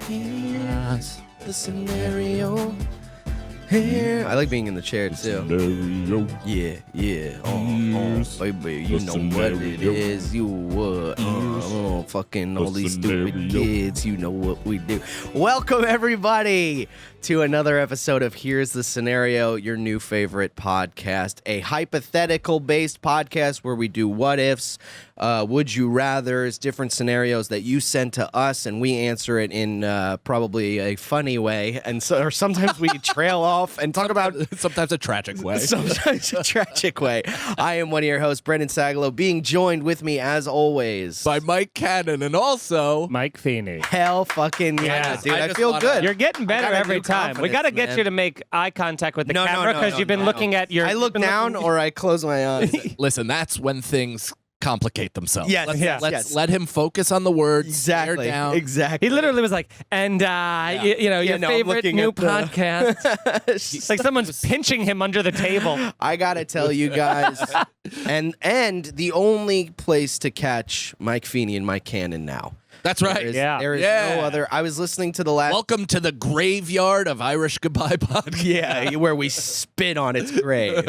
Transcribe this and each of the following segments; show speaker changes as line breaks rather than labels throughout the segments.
Here's the scenario. Here. I like being in the chair too.
Scenario.
Yeah. Baby, you
The
know what it
scenario.
is. You what? Fucking all these stupid
scenario.
kids. You know what we do. Welcome everybody to another episode of Here's the Scenario, your new favorite podcast, a hypothetical-based podcast where we do what ifs, would you rathers, different scenarios that you send to us, and we answer it in probably a funny way, and so or sometimes we trail off and talk about
Sometimes a tragic way.
sometimes a tragic way. I am one of your hosts, Brendan Sagalow, being joined with me as always
By Mike Cannon and also
Mike Feeney.
hell fucking yeah, dude.
I
I
just
feel
wanna-
good.
You're getting better
got a
every
new
time. We
confidence,
got to get
man.
you to make eye contact with the
No,
camera because you've been looking at your.
I look down or I close my eyes.
Listen, that's when things complicate themselves.
Yes,
let's
yes.
let him focus on the words.
Exactly.
Stare down.
Exactly.
He literally was like, and your
no, I'm
favorite
looking
new
at the-
podcast. It's like someone's pinching him under the table.
I gotta tell you guys, and the only place to catch Mike Feeney and Mike Cannon now.
That's right.
There is
Yeah.
no other. I was listening to the last.
Welcome to the graveyard of Irish Goodbye podcast.
Yeah, where we spit on its grave.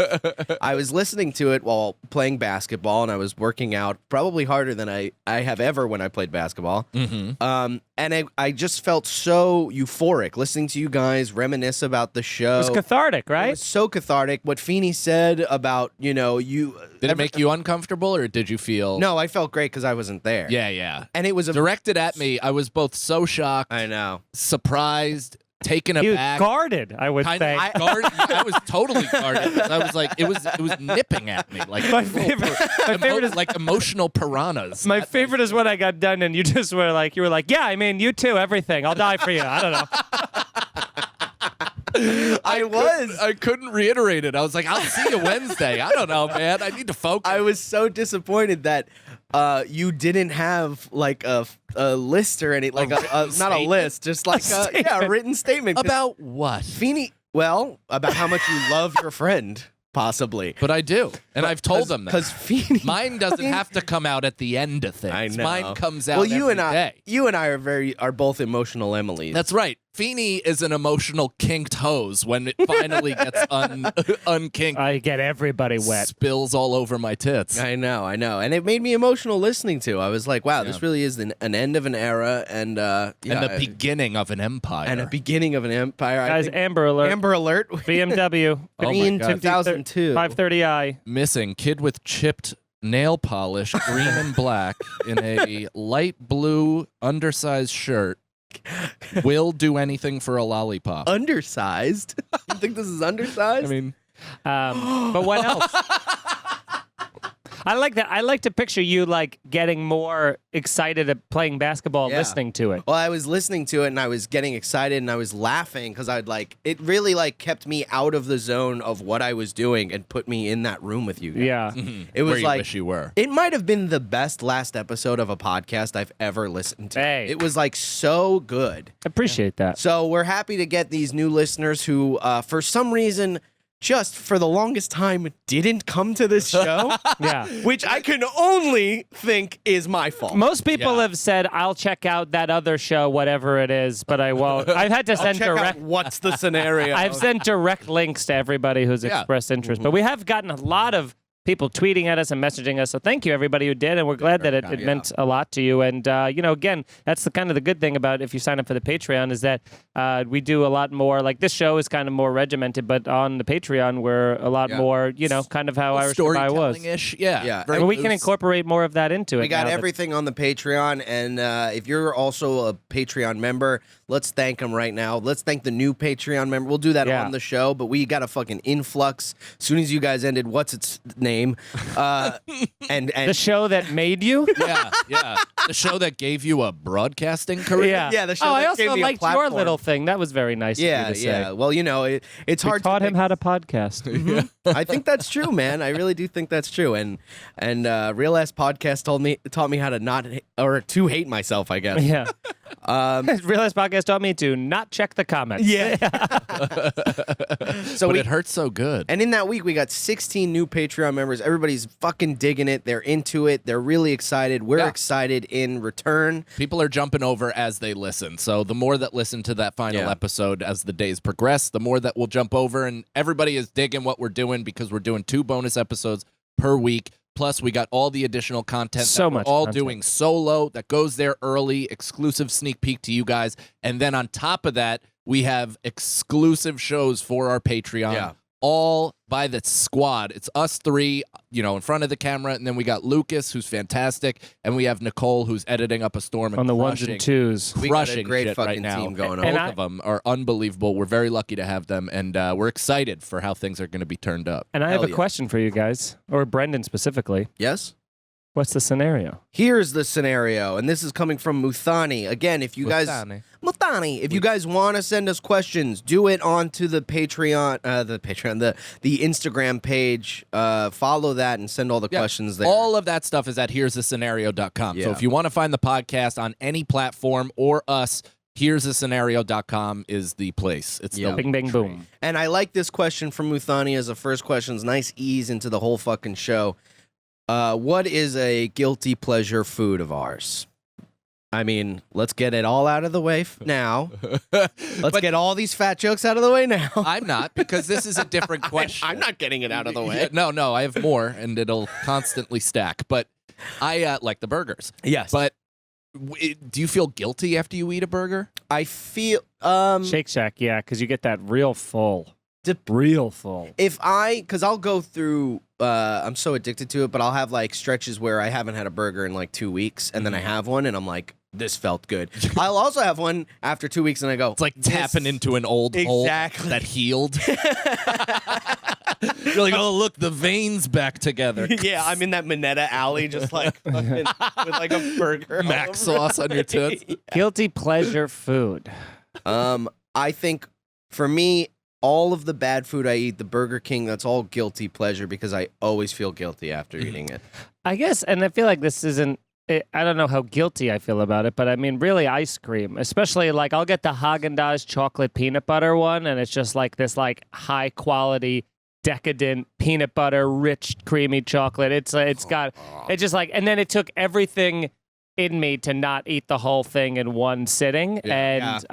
I was listening to it while playing basketball, and I was working out probably harder than I have ever when I played basketball.
Mm-hmm.
And I just felt so euphoric listening to you guys reminisce about the show.
It was cathartic,
It
right?
was so cathartic. What Feeney said about, you.
Did it make you uncomfortable, or did you feel?
No, I felt great because I wasn't there.
Yeah.
And it was a.
Directed at me, I was both so shocked,
I know.
surprised, taken
He was
aback.
guarded, I would say.
I was totally guarded. I was like, it was nipping at me like
My favorite is
like emotional piranhas.
my favorite is when I got done and you just were like, yeah, I mean, you too, everything. I'll die for you. I don't know.
I couldn't reiterate it. I was like, I'll see you Wednesday. I don't know, man. I need to focus.
I was so disappointed that you didn't have like a list or anything, like a not a
statement?
list, just like a written statement. 'Cause
About what?
Feeney, about how much you love your friend, possibly.
But I do, and I've told them that.
Because Feeney,
Mine doesn't have to come out at the end of things.
I know.
Mine comes out
well, you
every
and I,
day.
you and I are both emotional Emilys.
That's right. Feeney is an emotional kinked hose when it finally gets unkinked.
I get everybody wet.
Spills all over my tits.
I know, and it made me emotional listening to. I was like, wow, this really is an end of an era, and
And the beginning of an empire.
and a beginning of an empire. I
Guys,
think-
Amber Alert.
Amber Alert.
BMW.
Oh my
in
God.
2002.
530i.
Missing kid with chipped nail polish, green and black, in a light blue undersized shirt. Will do anything for a lollipop.
Undersized. You think this is undersized?
I mean,
But what else? I like that. I like to picture you like getting more excited at playing basketball,
Yeah.
listening to it.
well, I was listening to it and I was getting excited and I was laughing because it really like kept me out of the zone of what I was doing and put me in that room with you guys.
Yeah.
It was
where you
like
wish you were.
it might have been the best last episode of a podcast I've ever listened to.
Hey.
It was like so good.
Appreciate that.
So we're happy to get these new listeners who, for some reason, just for the longest time, didn't come to this show.
Yeah.
Which I can only think is my fault.
Most people
Yeah.
have said, I'll check out that other show, whatever it is, but I won't. I've had to send
Check out
direct.
what's the scenario.
I've sent direct links to everybody who's
Yeah.
expressed interest. But we have gotten a lot of people tweeting at us and messaging us. So thank you, everybody who did. And we're glad that it meant a lot to you. And, again, that's the kind of the good thing about if you sign up for the Patreon is that we do a lot more. Like this show is kind of more regimented, but on the Patreon, we're a lot more, kind of how Irish Goodbye was.
Storytelling-ish. Yeah.
Yeah.
Very
And we can
loose.
incorporate more of that into it.
We got
now that-
everything on the Patreon, and if you're also a Patreon member, let's thank them right now. Let's thank the new Patreon member. We'll do that
Yeah.
on the show, but we got a fucking influx. As soon as you guys ended, what's its name? And
The show that made you?
Yeah. The show that gave you a broadcasting career?
Yeah.
Yeah, the show
Oh, I
that
also
gave me a
liked your
platform.
little thing. That was very nice of
Yeah,
you to
yeah.
say.
Well, it's
We
hard
taught
to
him how to podcast.
I think that's true, man. I really do think that's true. And Real Ass Podcast taught me how to not to hate myself, I guess.
Yeah. Realize Podcast taught me to not check the comments.
Yeah.
But it hurts so good.
And in that week, we got 16 new Patreon members. Everybody's fucking digging it. They're into it. They're really excited. We're excited in return.
People are jumping over as they listen. So the more that listen to that final episode as the days progress, the more that we'll jump over. And everybody is digging what we're doing because we're doing 2 bonus episodes per week. Plus, we got all the additional content
So
that we're
much
all
content.
doing solo that goes there early, exclusive sneak peek to you guys. And then on top of that, we have exclusive shows for our Patreon, all by the squad. It's us 3, in front of the camera. And then we got Lucas, who's fantastic. And we have Nicole, who's editing up a storm. And
On the ones and
crushing-
twos.
We got a
crushing
great
shit
fucking
right now.
team going on.
Both
And
of them are unbelievable. We're very lucky to have them, and we're excited for how things are going to be turned up.
And I have
Hell
a
yeah.
question for you guys, or Brendan specifically.
Yes?
What's the scenario?
Here's the scenario, and this is coming from Muthani. Again, if you guys if you guys want to send us questions, do it onto the Patreon, the Instagram page. Follow that and send all the questions there.
All of that stuff is at here'sthescenario.com. So
Yeah.
if you want to find the podcast on any platform or us, here'sthescenario.com is the place. It's the
Bing, bing, boom.
And I like this question from Muthani as a first question. It's nice ease into the whole fucking show. What is a guilty pleasure food of ours? I mean, let's get it all out of the way now. Let's get all these fat jokes out of the way now.
I'm not, because this is a different question.
I'm not getting it out of the way.
No, I have more, and it'll constantly stack. But I like the burgers.
Yes.
But do you feel guilty after you eat a burger?
I feel
Shake Shack, yeah, because you get that real full.
Dep-
Real full.
because I'll go through I'm so addicted to it, but I'll have like stretches where I haven't had a burger in like 2 weeks, and then I have one and I'm like, this felt good. I'll also have one after 2 weeks and I go,
It's like tapping into an old hole that healed. You're like, oh, look, the veins back together.
Yeah, I'm in that Minetta alley just like fucking, with like a burger.
Mac
all over
sauce on your tits.
Guilty pleasure food.
I think for me, all of the bad food I eat, the Burger King, that's all guilty pleasure because I always feel guilty after eating it.
I guess, and I feel like this isn't, I don't know how guilty I feel about it, but I mean, really ice cream, especially like I'll get the Haagen-Dazs chocolate peanut butter one, and it's just like this like high quality, decadent peanut butter, rich, creamy chocolate. It's just like, and then it took everything in me to not eat the whole thing in one sitting, and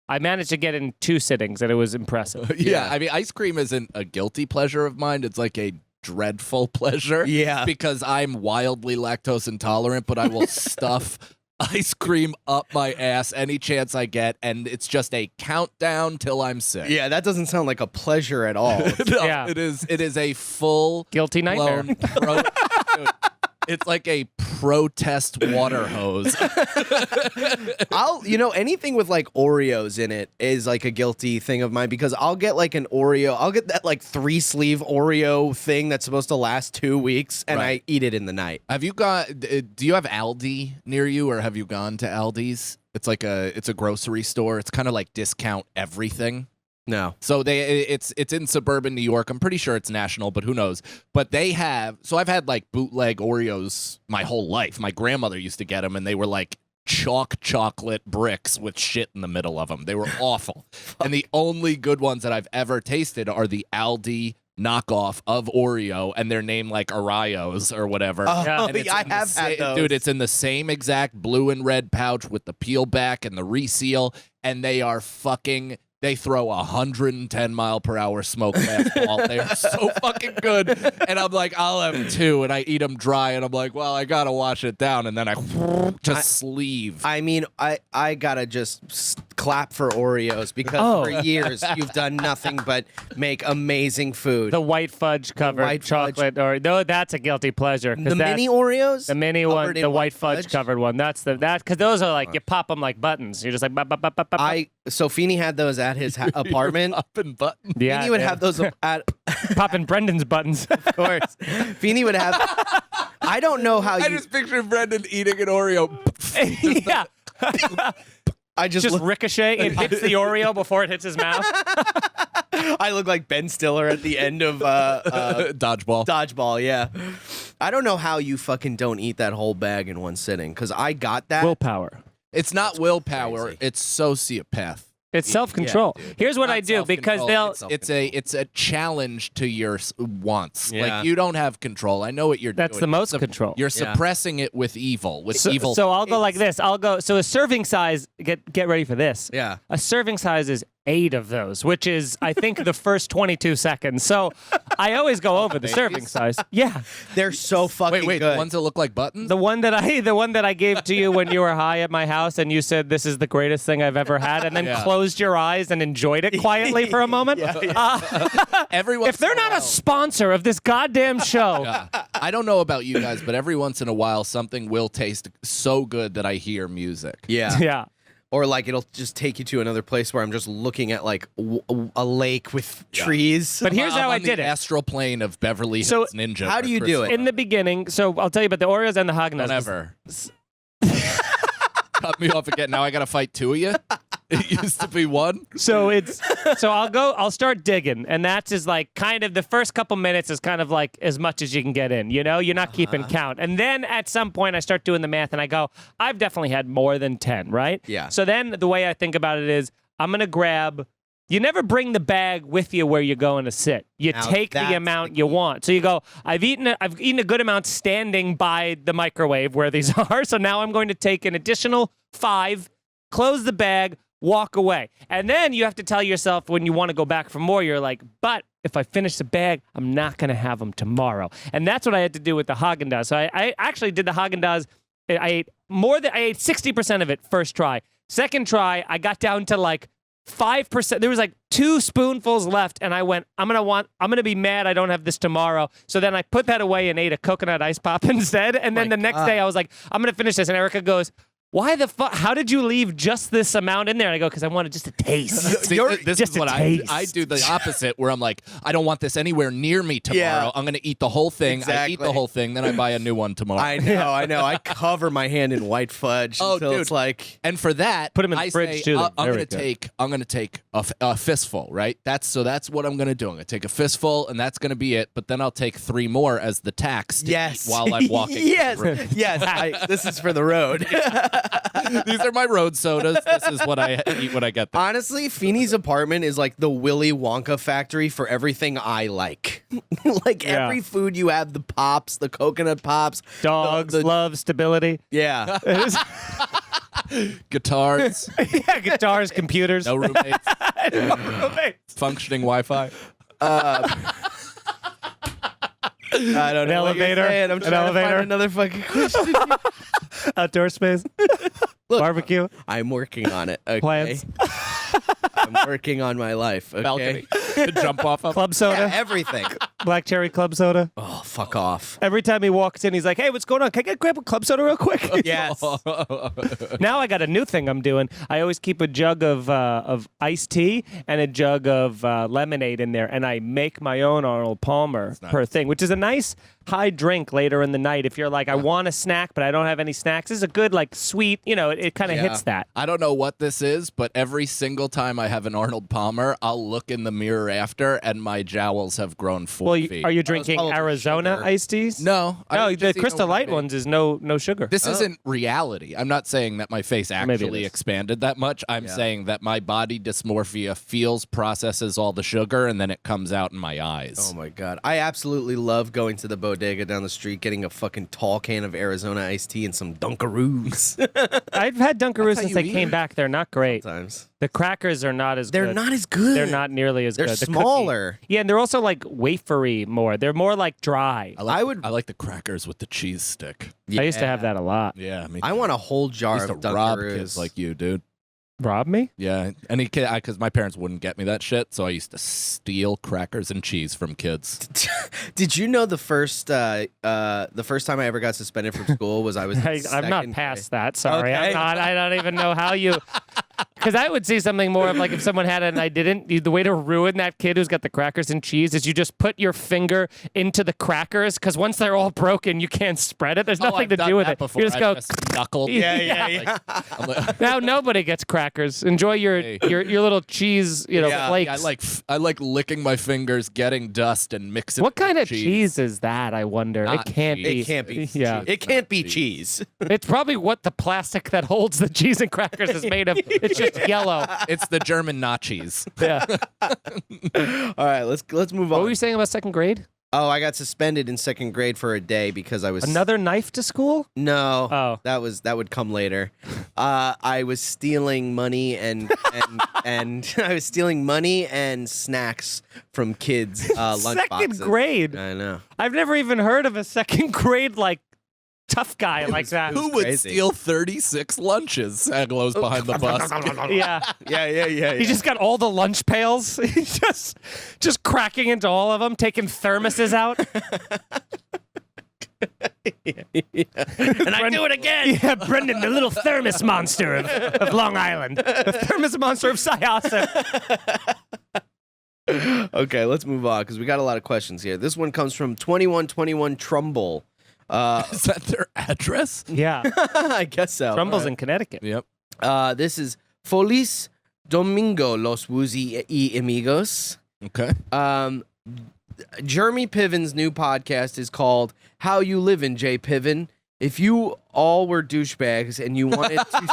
I managed to get in 2 sittings, and it was impressive.
Yeah, I mean, ice cream isn't a guilty pleasure of mine. It's like a dreadful pleasure.
Yeah.
Because I'm wildly lactose intolerant, but I will stuff ice cream up my ass any chance I get, and it's just a countdown till I'm sick.
Yeah, that doesn't sound like a pleasure at all.
No,
Yeah.
it is a full
Guilty nightmare.
blown Dude, it's like a protest water hose.
Anything with like Oreos in it is like a guilty thing of mine because I'll get like an Oreo, I'll get that like 3-sleeve Oreo thing that's supposed to last 2 weeks and
Right.
I eat it in the night.
Have you got? Do you have Aldi near you, or have you gone to Aldi's? It's a grocery store. It's kind of like discount everything.
No.
So it's in suburban New York. I'm pretty sure it's national, but who knows? But they have. So I've had like bootleg Oreos my whole life. My grandmother used to get them, and they were like chalk chocolate bricks with shit in the middle of them. They were awful. And the only good ones that I've ever tasted are the Aldi knockoff of Oreo, and they're named like Oreos or whatever.
Oh,
And it's
I
in the
have had those.
Dude, it's in the same exact blue and red pouch with the peel back and the reseal, and they are fucking. They throw 110-mile-per-hour smoke fastball. They are so fucking good. And I'm like, I'll have 2, and I eat them dry, and I'm like, well, I gotta wash it down, and then I just sleeve.
I mean, I gotta just clap for Oreos because for years you've done nothing but make amazing food.
The white fudge covered
white fudge.
chocolate, or no, that's a guilty pleasure. 'cause
The
that's-
mini Oreos?
The mini one,
covered in
the
white
white fudge covered one. That's because those are like you pop them like buttons. You're just like bop, bop, bop, bop, bop.
So Feeney had those at his apartment.
Up and button.
Yeah,
Feeney would have those at
popping Brendan's buttons.
of course. Feeney would have. I don't know how
I
you.
just picture Brendan eating an Oreo.
Yeah.
I just
Just
look,
ricochet. It hits the Oreo before it hits his mouth.
I look like Ben Stiller at the end of
Dodgeball.
Dodgeball. Yeah. I don't know how you fucking don't eat that whole bag in one sitting because I got that.
Willpower.
It's not willpower.
crazy.
It's sociopath.
It's self-control.
dude.
Here's what
Not
I do because they'll.
self-control. It's a challenge to your wants.
Yeah.
Like you don't have control. I know what you're doing.
That's the most control.
You're
Yeah.
suppressing it with evil. With evil.
So I'll go like this. I'll go. So a serving size. Get ready for this.
Yeah.
A serving size is 8 of those, which is I think the first 22 seconds. So I always go over the serving size. Yeah.
They're so fucking
wait,
good.
the ones that look like buttons.
The one that I gave to you when you were high at my house and you said this is the greatest thing I've ever had and then
Yeah.
closed your eyes and enjoyed it quietly for a moment.
Everyone.
If they're not a sponsor of this goddamn show,
Yeah. I don't know about you guys, but every once in a while something will taste so good that I hear music.
Yeah.
yeah.
Or like it'll just take you to another place where I'm just looking at like a lake with trees.
But here's
I'm
how
on
I did
the
it.
astral plane of Beverly
So,
Hills Ninja.
how do you do it?
In the beginning, so I'll tell you about the Oreos and the Haagen-Dazs.
Whatever. Cut me off again. Now I got to fight two of you. It used to be one.
So I'll start digging, and that's is like kind of the first couple minutes is kind of like as much as you can get in, you know? You're not keeping count. And then at some point I start doing the math and I go, I've definitely had more than 10, right?
Yeah.
So then the way I think about it is I'm going to grab. You never bring the bag with you where you're going to sit. You
Now
take
that's
the amount
the
you
key.
want. So you go, I've eaten a good amount standing by the microwave where these are. So now I'm going to take an additional 5, close the bag, walk away. And then you have to tell yourself when you want to go back for more, you're like, but if I finish the bag, I'm not going to have them tomorrow. And that's what I had to do with the Haagen-Dazs. So I actually did the Haagen-Dazs. I ate 60% of it first try. Second try, I got down to like 5%. There was like 2 spoonfuls left, and I went, I'm gonna be mad I don't have this tomorrow. So then I put that away and ate a coconut ice pop instead. And then the next day I was like, I'm gonna finish this. And Erica goes, why the fuck? How did you leave just this amount in there? And I go, because I wanted just a taste.
See, this
just
is what
a
I
taste.
do the opposite, where I'm like, I don't want this anywhere near me tomorrow.
Yeah.
I'm going to eat the whole thing. I eat
Exactly.
the whole thing, then I buy a new one tomorrow.
I know. I cover my hand in white fudge
Oh,
until
dude.
it's like
And for that,
Put 'em in the
I
fridge,
say,
too, then.
I'm
Very
going to take a fistful, right? That's what I'm going to do. I'm going to take a fistful, and that's going to be it. But then I'll take 3 more as the tax to
yes
eat while I'm walking.
yes, yes. This is for the road.
These are my road sodas. This is what I eat when I get there.
Honestly, Feeney's apartment is like the Willy Wonka factory for everything I like. Like
Yeah.
every food you have, the pops, the coconut pops,
Dogs,
the-
love, stability.
yeah.
Guitars,
Yeah, guitars, computers.
no roommates,
Roommates.
functioning Wi-Fi.
I don't
An
know what you're
elevator,
saying. I'm
an
trying to
elevator.
find another fucking question.
Outdoor space.
Look,
Barbecue.
I'm working on it. Okay?
Plants.
I'm working on my life. Okay?
Balcony to jump off of.
Club soda.
Yeah, everything.
Black cherry club soda.
Oh, fuck off.
Every time he walks in, he's like, hey, what's going on? Can I grab a club soda real quick?
Yes.
Now I got a new thing I'm doing. I always keep a jug of iced tea and a jug of lemonade in there, and I make my own Arnold Palmer per thing, which is a nice high drink later in the night. If you're like, I want a snack, but I don't have any snacks, this is a good, like, sweet, it kind of hits that.
I don't know what this is, but every single time I have an Arnold Palmer, I'll look in the mirror after, and my jowls have grown 4
Well,
feet.
are you drinking
probably
Arizona
sugar.
iced teas?
No. I
No,
just
the
eat
Crystal
no
Light
whipping.
ones is no sugar.
This isn't reality. I'm not saying that my face
Maybe it
actually
is.
expanded that much. I'm saying that my body dysmorphia feels, processes all the sugar, and then it comes out in my eyes.
Oh my god. I absolutely love going to the bodega down the street, getting a fucking tall can of Arizona iced tea and some Dunkaroos.
I've had Dunkaroos
how
since
you
they
eat
came
it.
back. They're not great.
Sometimes.
The crackers are not as
They're
good.
not as good.
They're not nearly as
They're
good. The
smaller.
cookie- Yeah, and they're also like wafery more. They're more like dry.
I would-
I like the crackers with the cheese stick.
I used to have that a lot.
Yeah, me
I
too.
want a whole
I
jar
used
of
to rob
Dunkaroos.
kids like you, dude.
Rob me?
Yeah, any kid, because my parents wouldn't get me that shit, so I used to steal crackers and cheese from kids.
Did you know the first time I ever got suspended from school was I was in
I'm not
second
past
grade.
that. Sorry,
Okay.
I'm not. I don't even know how you. Because I would see something more of like if someone had it and I didn't. The way to ruin that kid who's got the crackers and cheese is you just put your finger into the crackers. Because once they're all broken, you can't spread it. There's nothing
I've
to
done
do with
that
it.
before.
You just
I've
go.
knuckle.
Yeah.
Now nobody gets crackers. Enjoy your little cheese, flakes.
I like licking my fingers, getting dust, and mixing.
What kind of cheese is that? I wonder.
Not
It can't
cheese.
be.
It can't be.
Yeah.
It can't be cheese.
It's probably what the plastic that holds the cheese and crackers is made of. It's just yellow.
It's the German nachos.
Yeah.
All right, let's move
What
on.
were you saying about second grade?
Oh, I got suspended in second grade for a day because I was
Another knife to school?
No.
Oh.
That would come later. I was stealing money and I was stealing money and snacks from kids' lunch
Second
boxes.
grade.
I know.
I've never even heard of a second grade tough guy like that.
Who would
crazy.
steal 36 lunches? Sagalow's behind the bus.
Yeah.
Yeah.
He just got all the lunch pails. He's just cracking into all of them, taking thermoses out.
And I do it again.
Yeah, Brendan, the little thermos monster of Long Island. The thermos monster of Syosset.
Okay, let's move on because we got a lot of questions here. This one comes from 2121 Trumbull.
Is that their address?
Yeah.
I guess so.
Trumbull's in Connecticut.
Yep.
This is Feliz Domingo Los Woozy y Amigos.
Okay.
Jeremy Piven's new podcast is called How You Livin', Jay Piven. If you all were douchebags and you wanted to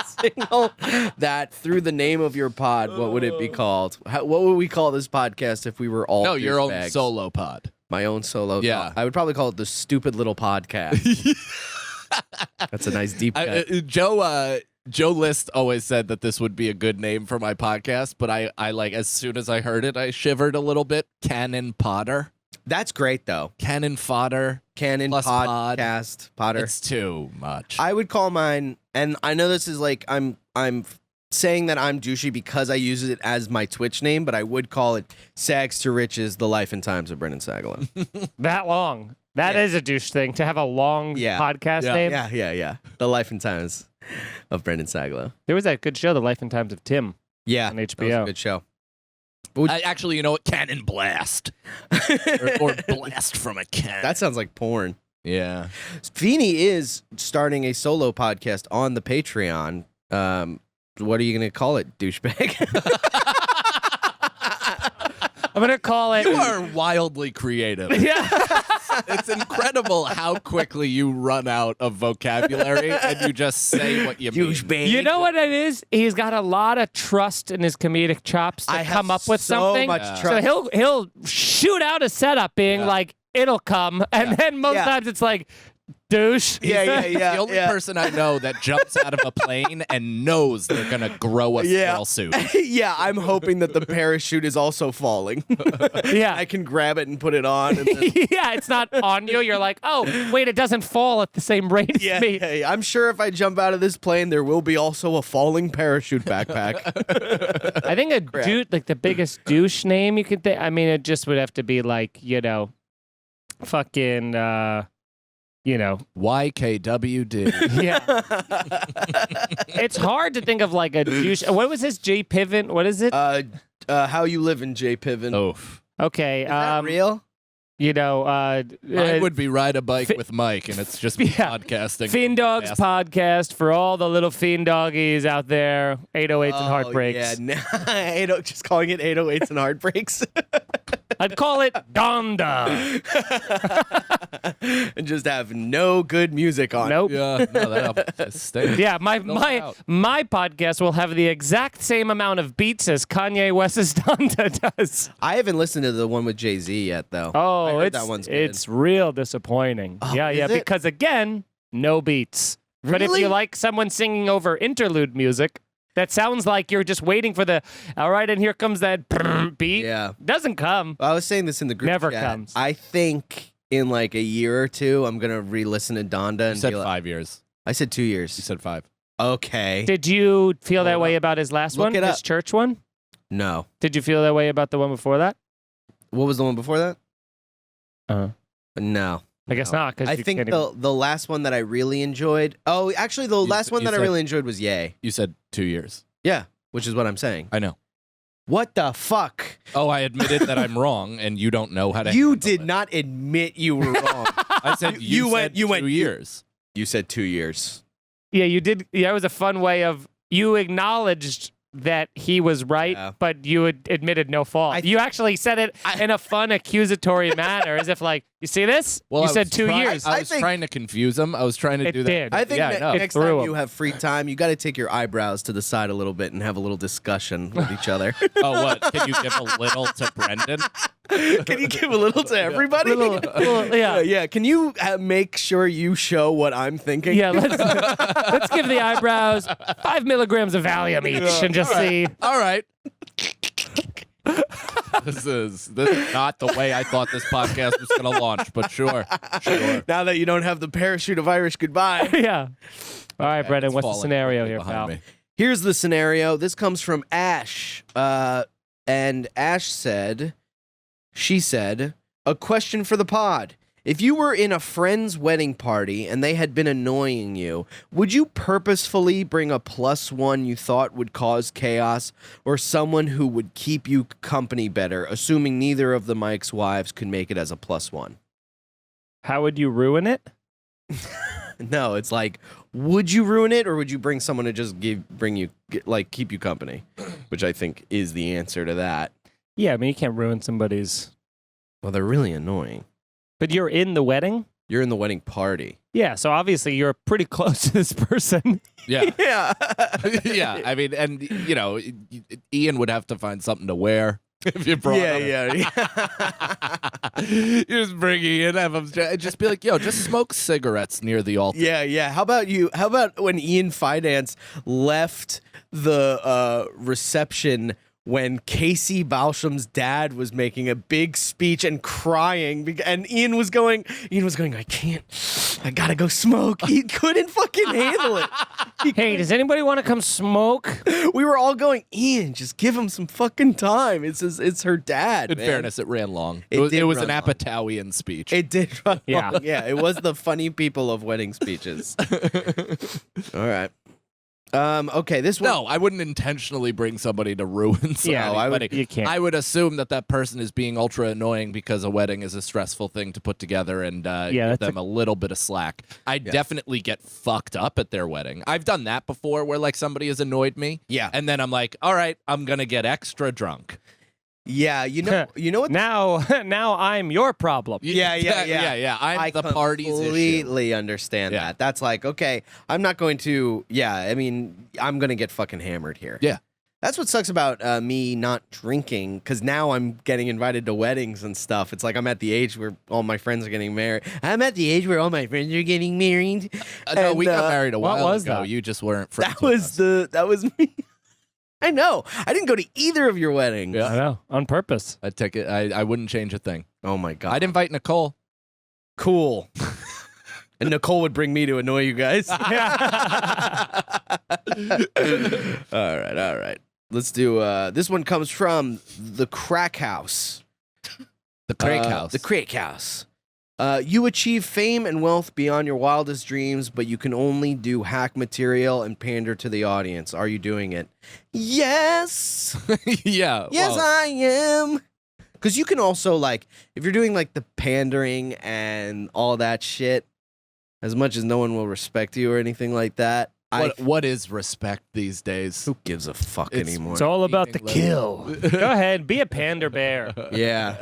signal that through the name of your pod, what would it be called? What would we call this podcast if we were all
No, your own
douchebags?
solo pod.
My own solo.
Yeah.
I would probably call it the Stupid Little Podcast. That's a nice deep cut.
Joe List always said that this would be a good name for my podcast, but I like as soon as I heard it, I shivered a little bit. Cannon Potter.
That's great though.
Cannon Fodder.
Canon
Plus
Podcast Potter.
It's too much.
I would call mine, and I know this is like I'm saying that I'm douchey because I use it as my Twitch name, but I would call it Sags to Riches: The Life and Times of Brendan Sagalow.
That long. That is a douche thing to have a long podcast name.
Yeah. The Life and Times of Brendan Sagalow.
There was that good show, The Life and Times of Tim.
Yeah,
on
that was
HBO.
a good show.
Actually, you know what? Cannon Blast. or Blast from a Cannon.
That sounds like porn.
Yeah.
Feeney is starting a solo podcast on the Patreon. What are you going to call it, douchebag?
I'm going to call it...
You are wildly creative.
Yeah.
It's incredible how quickly you run out of vocabulary and you just say what you mean.
Douchebag.
You know what it is? He's got a lot of trust in his comedic chops to
I have
come up with
so
something.
much
So
trust.
he'll shoot out a setup being like, it'll come. And then most times it's like, douche.
Yeah.
The only person I know that jumps out of a plane and knows they're going to grow a smell suit.
Yeah, I'm hoping that the parachute is also falling.
Yeah.
I can grab it and put it on. And then,
Yeah, it's not on you. You're like, oh, wait, it doesn't fall at the same rate as me.
yeah. I'm sure if I jump out of this plane, there will be also a falling parachute backpack.
I think a dude, like the biggest douche name you could think. I mean, it just would have to be like, fucking,
YKWD.
yeah. It's hard to think of like a douche. What was his J Piven? What is it?
How you living, Jay Piven?
Oof.
Okay.
Is that real?
I would be ride a bike with Mike, and it's just podcasting.
Fiend Dogs podcast for all the little fiend doggies out there. 808s and heartbreaks.
Yeah, just calling it 808s and heartbreaks.
I'd call it Donda.
And just have no good music on.
Nope.
Yeah, no, that'll stay.
Yeah, my
out.
podcast will have the exact same amount of beats as Kanye West's Donda does.
I haven't listened to the one with Jay-Z yet, though.
Oh,
I heard that one's good.
it's real disappointing.
Oh,
yeah,
is it?
because again, no beats. But if
Really?
you like someone singing over interlude music, that sounds like you're just waiting for the, all right, and here comes that beat.
Yeah.
Doesn't come.
I was saying this in the group
Never
chat.
comes.
I think in like a year or two, I'm going to re-listen to Donda.
You
And
said
be like,
5 years.
I said 2 years.
You said 5.
Okay.
Did you feel that
Hold
way
up.
about his last
Look
one,
it
his
up.
church one?
No.
Did you feel that way about the one before that?
What was the one before that?
Uh-huh.
No.
I guess not. Because
I think the last one that I really enjoyed. Oh, actually, the last one that I really enjoyed was Yay.
You said 2 years.
Yeah, which is what I'm saying.
I know.
What the fuck?
Oh, I admitted that I'm wrong, and you don't know how to.
You did not admit you were wrong.
I said you went 2 years.
You said 2 years.
Yeah, you did. Yeah, it was a fun way of you acknowledged that he was right, but you admitted no fault. You actually said it in a fun, accusatory manner, as if like, you see this?
Well,
you said 2 years.
I was trying to confuse him. I was trying to do that.
Did.
I think next time
threw
you have free time, you got to take your eyebrows to the side a little bit and have a little discussion with each other.
Oh, what? Can you give a little to Brendan?
Can you give a little to everybody?
Yeah.
Can you make sure you show what I'm thinking?
Yeah, let's give the eyebrows 5 milligrams of Valium each and just see.
All right. This is not the way I thought this podcast was going to launch, but sure.
Now that you don't have the parachute of Irish goodbye.
Yeah. All right, Brendan, what's the scenario here, pal?
Me.
Here's the scenario. This comes from Ash. And Ash said, she said, a question for the pod. If you were in a friend's wedding party and they had been annoying you, would you purposefully bring a +1 you thought would cause chaos, or someone who would keep you company better, assuming neither of the Mike's wives could make it as a +1?
How would you ruin it?
No, it's like, would you ruin it, or would you bring someone to just keep you company? Which I think is the answer to that.
Yeah, I mean, you can't ruin somebody's.
Well, they're really annoying.
But you're in the wedding?
You're in the wedding party.
Yeah, so obviously you're pretty close to this person.
Yeah.
Yeah.
Yeah. I mean, and, you know, Ian would have to find something to wear if you brought him.
Yeah.
You just bring Ian, have him just be like, yo, just smoke cigarettes near the altar.
Yeah. How about when Ian Finance left the reception when Casey Balsham's dad was making a big speech and crying, and Ian was going, I gotta go smoke. He couldn't fucking handle it.
Hey, does anybody want to come smoke?
We were all going, Ian, just give him some fucking time. It's her dad.
In
man.
fairness, it ran long.
It
was
run
an
long.
Apatowian speech.
It did run
Yeah.
long. Yeah, it was the funny people of wedding speeches. All right. Okay, this one.
No, I wouldn't intentionally bring somebody to ruin somebody's wedding.
You can't.
I would assume that person is being ultra annoying because a wedding is a stressful thing to put together, and give them a little bit of slack. I'd definitely get fucked up at their wedding. I've done that before where like somebody has annoyed me.
Yeah.
And then I'm like, all right, I'm going to get extra drunk.
Yeah, you know what?
Now I'm your problem.
Yeah.
I'm the party's issue.
I completely understand that. That's like, okay, I'm not going to. Yeah, I mean, I'm gonna get fucking hammered here.
Yeah.
That's what sucks about me not drinking, because now I'm getting invited to weddings and stuff. It's like I'm at the age where all my friends are getting married. I'm at the age where all my friends are getting married.
No, we got married a while
was
ago.
that?
You just weren't friends.
That was me. I know. I didn't go to either of your weddings.
Yeah.
I know, on purpose.
I'd take it. I wouldn't change a thing.
Oh my god.
I'd invite Nicole.
Cool. And Nicole would bring me to annoy you guys. All right. Let's do this one comes from the Crack House.
The Crack House.
The Crack House. You achieve fame and wealth beyond your wildest dreams, but you can only do hack material and pander to the audience. Are you doing it? Yes.
Yeah.
Yes,
well,
I am. Because you can also, like, if you're doing, like, the pandering and all that shit, as much as no one will respect you or anything like that,
what is respect these days?
who gives a fuck anymore?
It's all about the kill. Go ahead, be a pander bear.
Yeah.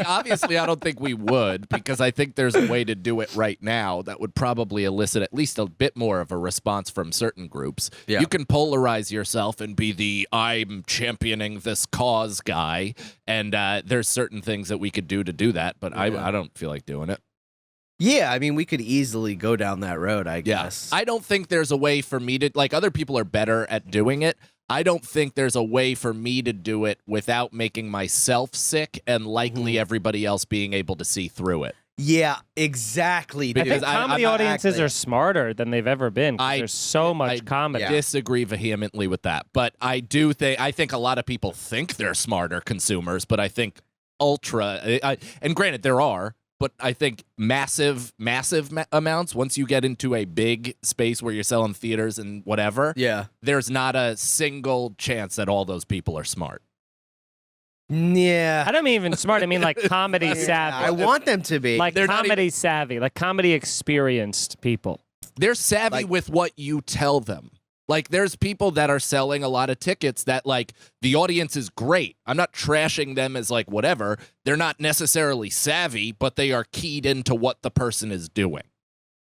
Obviously, I don't think we would, because I think there's a way to do it right now that would probably elicit at least a bit more of a response from certain groups.
Yeah.
You can polarize yourself and be the I'm championing this cause guy, and there's certain things that we could do to do that, but I don't feel like doing it.
Yeah, I mean, we could easily go down that road, I guess.
I don't think there's a way for me to, like, other people are better at doing it. I don't think there's a way for me to do it without making myself sick and likely everybody else being able to see through it.
Yeah, exactly.
I think comedy audiences
exactly.
are smarter than they've ever been. There's so much comedy.
I disagree vehemently with that. But I think a lot of people think they're smarter consumers, but I think and granted, there are. but I think massive amounts, once you get into a big space where you're selling theaters and whatever, there's not a single chance that all those people are smart.
Yeah.
I don't mean even smart. I mean like comedy savvy.
I want them to be.
Like they're comedy savvy, like comedy experienced people.
They're savvy with what you tell them. Like, there's people that are selling a lot of tickets that, like, the audience is great. I'm not trashing them as, like, whatever. They're not necessarily savvy, but they are keyed into what the person is doing.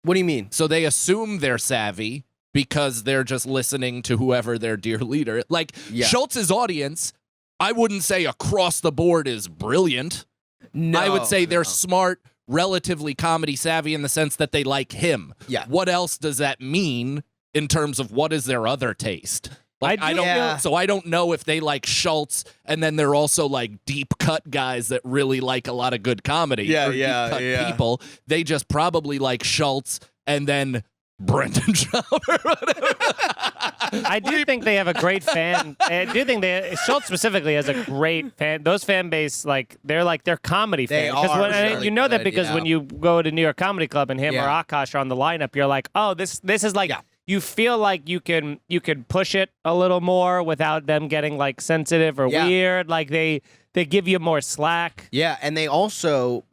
What do you mean?
So they assume they're savvy because they're just listening to whoever their dear leader. Like, Schultz's audience, I wouldn't say across the board is brilliant.
No.
I would say they're smart, relatively comedy savvy in the sense that they like him.
Yeah.
What else does that mean? In terms of what is their other taste. Like, I don't know. So I don't know if they like Schultz and then they're also like deep cut guys that really like a lot of good comedy. Deep cut people. They just probably like Schultz and then Brendan Schaub or whatever.
I do think they have a great fan. I do think Schultz specifically has a great fan. Those fan base, they're comedy fans. You know that because when you go to New York Comedy Club and him or Akash are on the lineup, you're like, oh, this is like. Yeah. You feel like you can push it a little more without them getting like sensitive or weird. Like they give you more slack.
Yeah, and they also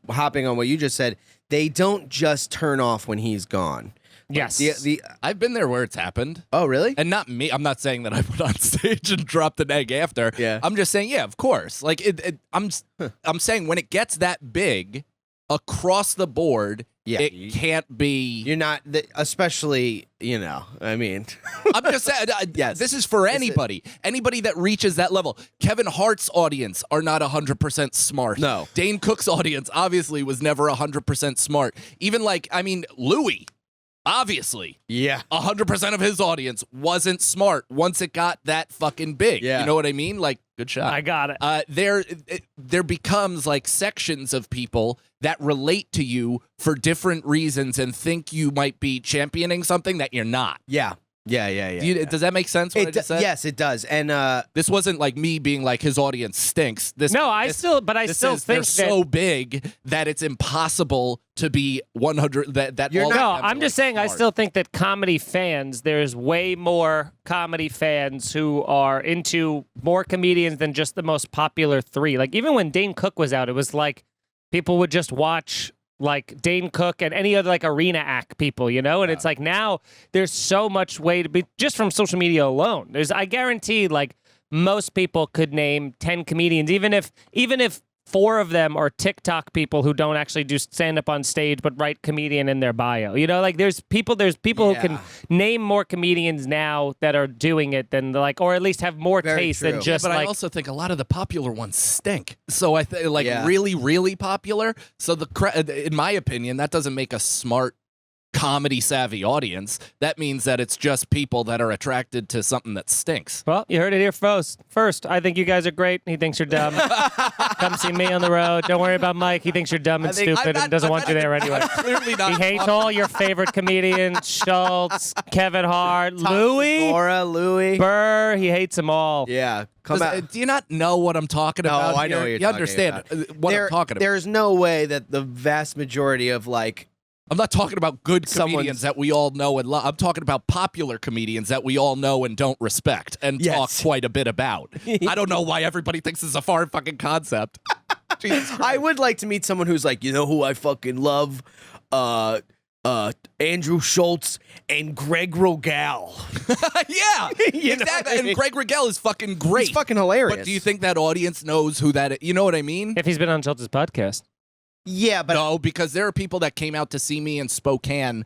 hopping on what you just said, they don't just turn off when he's gone.
Yes.
I've been there where it's happened.
Oh, really?
And not me. I'm not saying that I went on stage and dropped an egg after.
Yeah.
I'm just saying, yeah, of course. Like I'm saying when it gets that big across the board, it can't be.
You're not, especially, I mean.
I'm just saying, this is for anybody. Anybody that reaches that level. Kevin Hart's audience are not 100% smart.
No.
Dane Cook's audience obviously was never 100% smart. Even Louis. Obviously.
Yeah.
100% of his audience wasn't smart once it got that fucking big.
Yeah.
You know what I mean? Like, good shot.
I got it.
There becomes like sections of people that relate to you for different reasons and think you might be championing something that you're not.
Yeah.
Does that make sense? What I just said?
Yes, it does. And
this wasn't like me being like his audience stinks.
I still think
they're so big that it's impossible to be 100.
I'm just saying. I still think that comedy fans. There's way more comedy fans who are into more comedians than just the most popular three. Like even when Dane Cook was out, it was like people would just watch. Like Dane Cook and any other like arena act people, and it's like now there's so much way to be just from social media alone. I guarantee like most people could name 10 comedians, even if 4 of them are TikTok people who don't actually do stand up on stage but write comedian in their bio. There's people who can name more comedians now that are doing it than or at least have more taste than just
but I also think a lot of the popular ones stink. So I think really, really popular. So in my opinion, that doesn't make a smart comedy savvy audience. That means that it's just people that are attracted to something that stinks.
Well, you heard it here first. I think you guys are great. He thinks you're dumb. Come see me on the road. Don't worry about Mike. He thinks you're dumb and stupid and doesn't want you there anyway.
Clearly not.
He hates all your favorite comedians: Schultz, Kevin Hart, Louis, Burr. He hates them all.
Yeah.
Do you not know what I'm talking about?
No, I know what you're talking
understand
about.
What I'm talking about.
There's no way that the vast majority of
I'm not talking about good comedians that we all know and love. I'm talking about popular comedians that we all know and don't respect and talk quite a bit about. I don't know why everybody thinks this is a foreign fucking concept. Jesus Christ.
I would like to meet someone who's like, who I fucking love? Andrew Schultz and Greg Rogel.
Yeah, exactly. And Greg Rogel is fucking great.
He's fucking hilarious.
But do you think that audience knows who that is? You know what I mean?
If he's been on Schultz's podcast.
Yeah, but
no, because there are people that came out to see me in Spokane,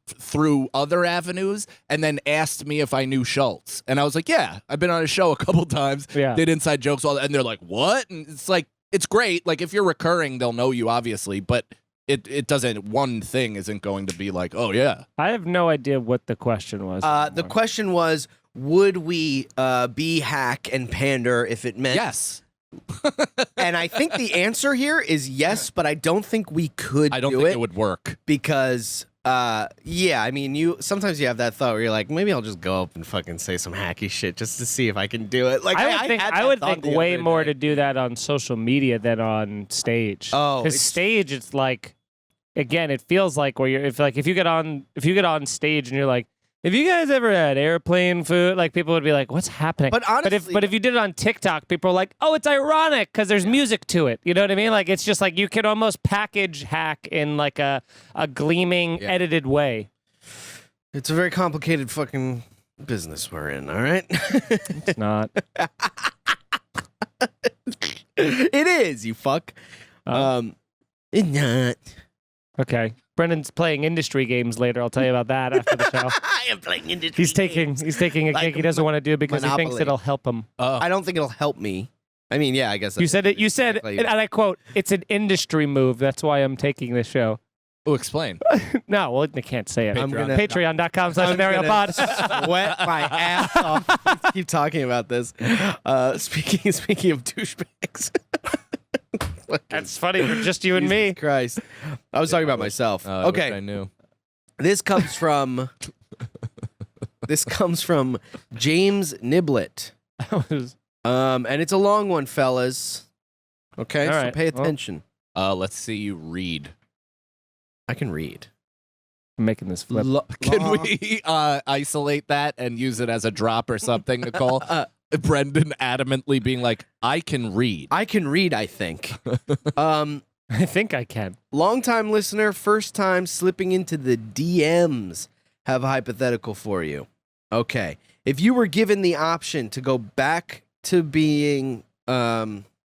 through other avenues, and then asked me if I knew Schultz, and I was like, "Yeah, I've been on his show a couple times, did inside jokes, all that," and they're like, "What?" And it's like, it's great. Like if you're recurring, they'll know you obviously, but it doesn't. One thing isn't going to be like, "Oh yeah."
I have no idea what the question was.
The question was, would we be hack and pander if it meant
yes?
And I think the answer here is yes, but I don't think we could.
I don't think it would work
because Yeah, I mean, sometimes you have that thought where you're like, maybe I'll just go up and fucking say some hacky shit just to see if I can do it. Like,
I would think way more to do that on social media than on stage.
Oh,
because stage, it's like, again, it feels like where if you get on stage and you're like, have you guys ever had airplane food? Like, people would be like, what's happening?
But honestly,
but if you did it on TikTok, people are like, oh, it's ironic because there's music to it. You know what I mean? Like, it's just like you can almost package hack in like a gleaming, edited way.
It's a very complicated fucking business we're in, all right?
It's not.
It is, you fuck. It's not.
Okay. Brendan's playing industry games later. I'll tell you about that after the show.
I am playing industry
He's taking a
Like
gig he doesn't want to do because he thinks
Monopoly.
it'll help him.
I don't think it'll help me. I mean, yeah, I guess.
You said it. You said,
exactly.
and I quote, "It's an industry move. That's why I'm taking this show."
Oh, explain.
No, well, I can't say it.
I'm gonna-
Patreon.com/ScenarioPod.
Sweat my ass off. Let's keep talking about this. Speaking of douchebags.
That's funny for just you and
Jesus
me.
Christ. I was talking about myself.
I wish I
Okay.
knew.
This comes from James Niblet. And it's a long one, fellas. Okay,
All
so
right.
pay
Well-
attention.
Let's see you read.
I can read.
I'm making this flip.
Can we isolate that and use it as a drop or something, Nicole? Brendan adamantly being like, I can read.
I can read, I think.
I think I can.
Longtime listener, first time slipping into the DMs. Have a hypothetical for you. Okay. If you were given the option to go back to being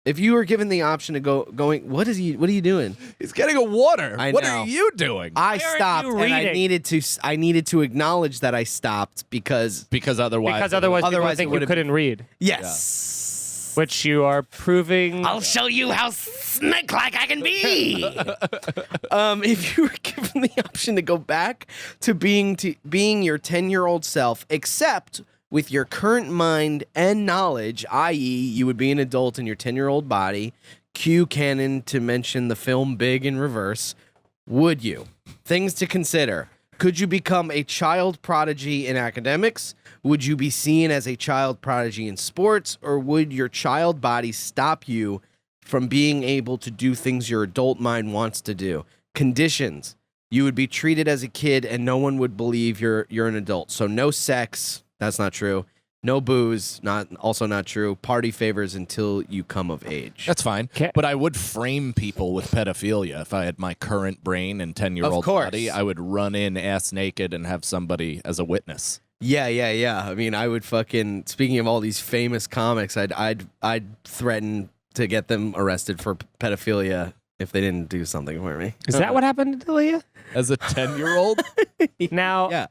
if you were given the option to going what are you doing?
He's getting a water.
I
What
know.
are you doing?
I
Why aren't
stopped
you
and I
reading?
needed to acknowledge that I stopped because
Because otherwise
People
Otherwise
think
it
you
would've
couldn't read,
yes.
which you are proving.
I'll show you how snake-like I can be. If you were given the option to go back to being your 10-year-old self, except with your current mind and knowledge, i.e., you would be an adult in your 10-year-old body, cue canon to mention the film Big in reverse, would you? Things to consider. Could you become a child prodigy in academics? Would you be seen as a child prodigy in sports? Or would your child body stop you from being able to do things your adult mind wants to do? Conditions. You would be treated as a kid and no one would believe you're an adult. So no sex. That's not true. No booze, also not true. Party favors until you come of age.
That's fine. But I would frame people with pedophilia if I had my current brain and 10-year-old
Of course.
body. I would run in ass naked and have somebody as a witness.
Yeah. I mean, I would fucking. Speaking of all these famous comics, I'd threaten to get them arrested for pedophilia if they didn't do something for me.
Is that what happened to Leah?
As a 10-year-old?
Now,
Yeah.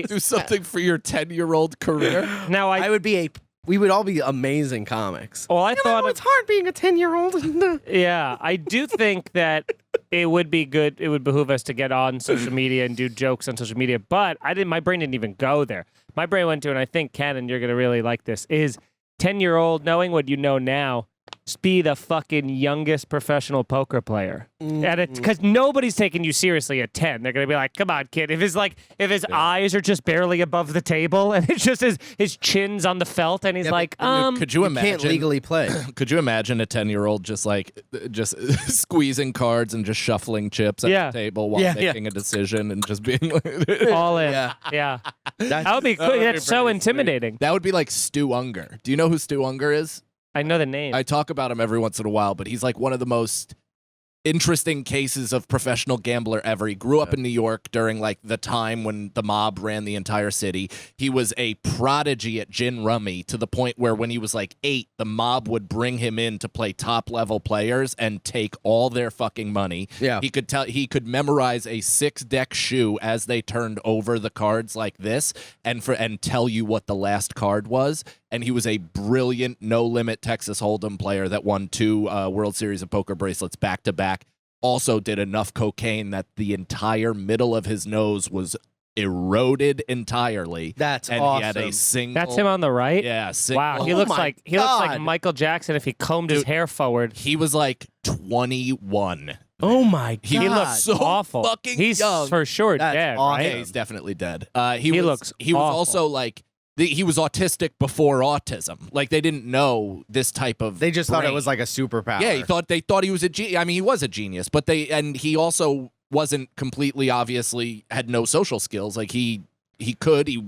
Do something for your 10-year-old career?
I would be we would all be amazing comics.
Well, I thought
it's hard being a 10-year-old.
Yeah, I do think that it would be good. It would behoove us to get on social media and do jokes on social media. But my brain didn't even go there. My brain went to, and I think, Cannon, you're going to really like this, is 10-year-old, knowing what you know now, be the fucking youngest professional poker player. And it's because nobody's taking you seriously at 10. They're going to be like, come on, kid. If his eyes are just barely above the table and it's just his chin's on the felt and he's
Could you imagine?
Can't legally play.
Could you imagine a 10-year-old just squeezing cards and just shuffling chips at the table while making a decision and just being like,
all in?
Yeah.
That would be cool. That's so intimidating.
That would be like Stu Unger. Do you know who Stu Unger is?
I know the name.
I talk about him every once in a while, but he's like one of the most interesting cases of professional gambler ever. He grew up in New York during like the time when the mob ran the entire city. He was a prodigy at gin rummy to the point where when he was like 8, the mob would bring him in to play top level players and take all their fucking money.
Yeah.
He could memorize a 6-deck shoe as they turned over the cards like this and tell you what the last card was. And he was a brilliant no-limit Texas Hold'em player that won 2 World Series of Poker bracelets back-to-back. Also did enough cocaine that the entire middle of his nose was eroded entirely.
That's
and
awesome.
he had a single.
That's him on the right?
Yeah. Single,
Wow, he
Oh
looks
my
like
God.
Michael Jackson if he combed his hair forward.
He was like 21
Oh my god.
He looks so
awful.
fucking
He's
young.
for sure
That's
dead,
awesome.
Yeah,
right?
he's definitely dead.
He looks
He was
awful.
also like he was autistic before autism. Like they didn't know this type of.
They just thought it
brain.
was like a superpower.
Yeah, they thought he was a genius. I mean, he was a genius, but he also wasn't completely obviously had no social skills. Like he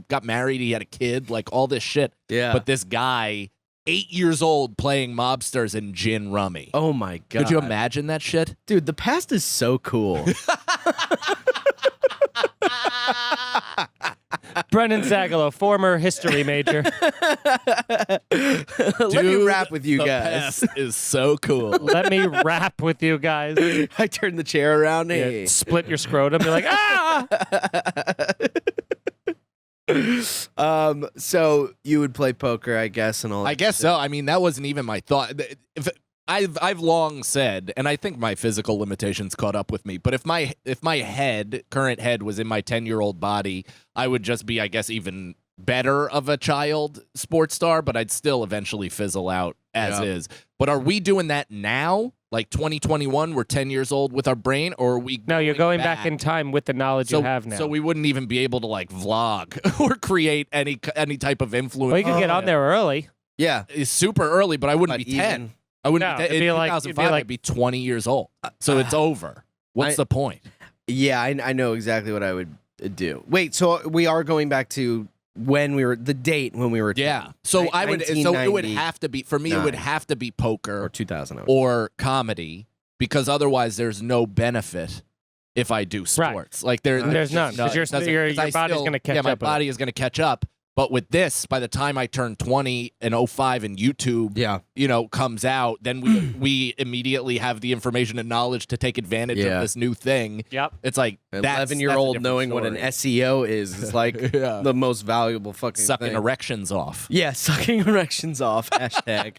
got married, he had a kid, like all this shit.
Yeah.
But this guy, 8 years old, playing mobsters in gin rummy.
Oh my god.
Could you imagine that shit?
Dude, the past is so cool.
Brendan Sagalow, former history major.
Let me
Dude,
rap with you
the
guys.
past is so cool.
Let me rap with you guys.
I turn the chair around.
Yeah,
Hey.
split your scrotum. You're like, ah!
So you would play poker, I guess, and all.
I guess so. I mean, that wasn't even my thought. I've long said, and I think my physical limitations caught up with me. But if my current head was in my 10-year-old body, I would just be, I guess, even better of a child sports star. But I'd still eventually fizzle out as is. But are we doing that now? Like 2021, we're 10 years old with our brain, or are we?
No, you're going back in time with the knowledge you have now.
So we wouldn't even be able to like vlog or create any type of influence.
Well, you could get on there early.
Yeah.
It's super early, but I wouldn't
But
be 10.
even-
I wouldn't
No,
be 10.
it'd be
In
like-
2005,
it'd be like-
I'd be 20 years old. So it's over. What's the point?
Yeah, I know exactly what I would do. Wait, so we are going back to the date when we were 10.
Yeah. So it would
1990
have to be, for me, it would have to be
or
poker
2000.
or comedy, because otherwise there's no benefit if I do sports. Like
There's none, 'cause your
it doesn't-
your
'cause I
body's
still-
gonna catch
Yeah, my
up with it.
body is going to catch up. But with this, by the time I turn 20 and 05 and YouTube,
Yeah.
comes out, then we immediately have the information and knowledge to take advantage of this new thing.
Yep.
It's like
An
that's
11-year-old
a different
knowing what an
story.
SEO is like
Yeah.
the most valuable fucking
Sucking
thing.
erections off.
Yeah, sucking erections off. Hashtag.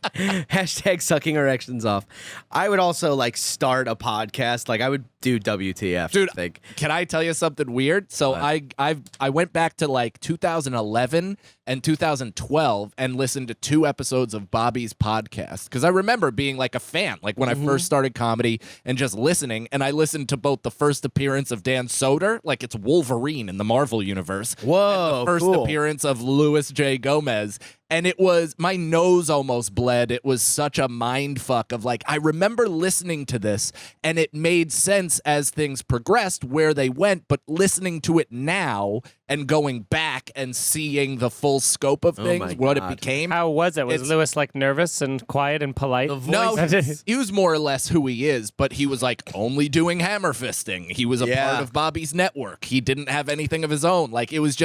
Hashtag sucking erections off. I would also like start a podcast. Like I would do WTF.
Dude,
I think.
Can I tell you something weird? So I went back to like 2011 and 2012 and listened to 2 episodes of Bobby's podcast, because I remember being like a fan, like when I first started comedy and just listening. And I listened to both the first appearance of Dan Soder, like it's Wolverine in the Marvel universe.
Whoa,
And the first
cool.
appearance of Louis J. Gomez. And it was, my nose almost bled. It was such a mind fuck of like, I remember listening to this and it made sense as things progressed where they went, but listening to it now and going back and seeing the full scope of
Oh
things,
my
what it
God.
became.
How was it? Was
It's-
Lewis like nervous and quiet and polite?
The
No,
voice-
he was more or less who he is, but he was like only doing hammer fisting. He was a
Yeah.
part of Bobby's network. He didn't have anything of his own. Like it was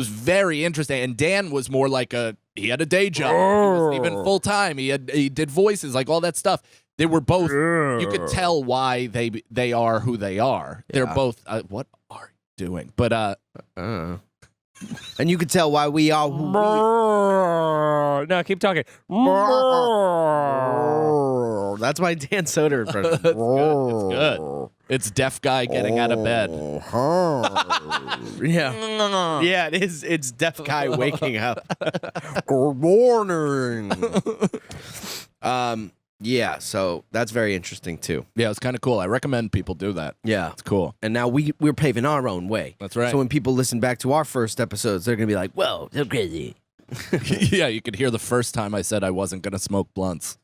very interesting. And Dan was more like he had a day job. He wasn't even full time. He did voices, like all that stuff. They were both. You could tell why they are who they are. They're
Yeah.
both. What are you doing? But
And you could tell why we are who we are.
No, keep talking.
That's my Dan Soder impression.
it's good. It's deaf guy getting out of bed.
Yeah. Yeah, it is. It's deaf guy waking up. Good morning. Yeah, so that's very interesting too.
Yeah, it's kind of cool. I recommend people do that.
Yeah.
It's cool.
And now we're paving our own way.
That's right.
So when people listen back to our first episodes, they're gonna be like, "Whoa, so crazy."
Yeah, you could hear the first time I said I wasn't going to smoke blunts.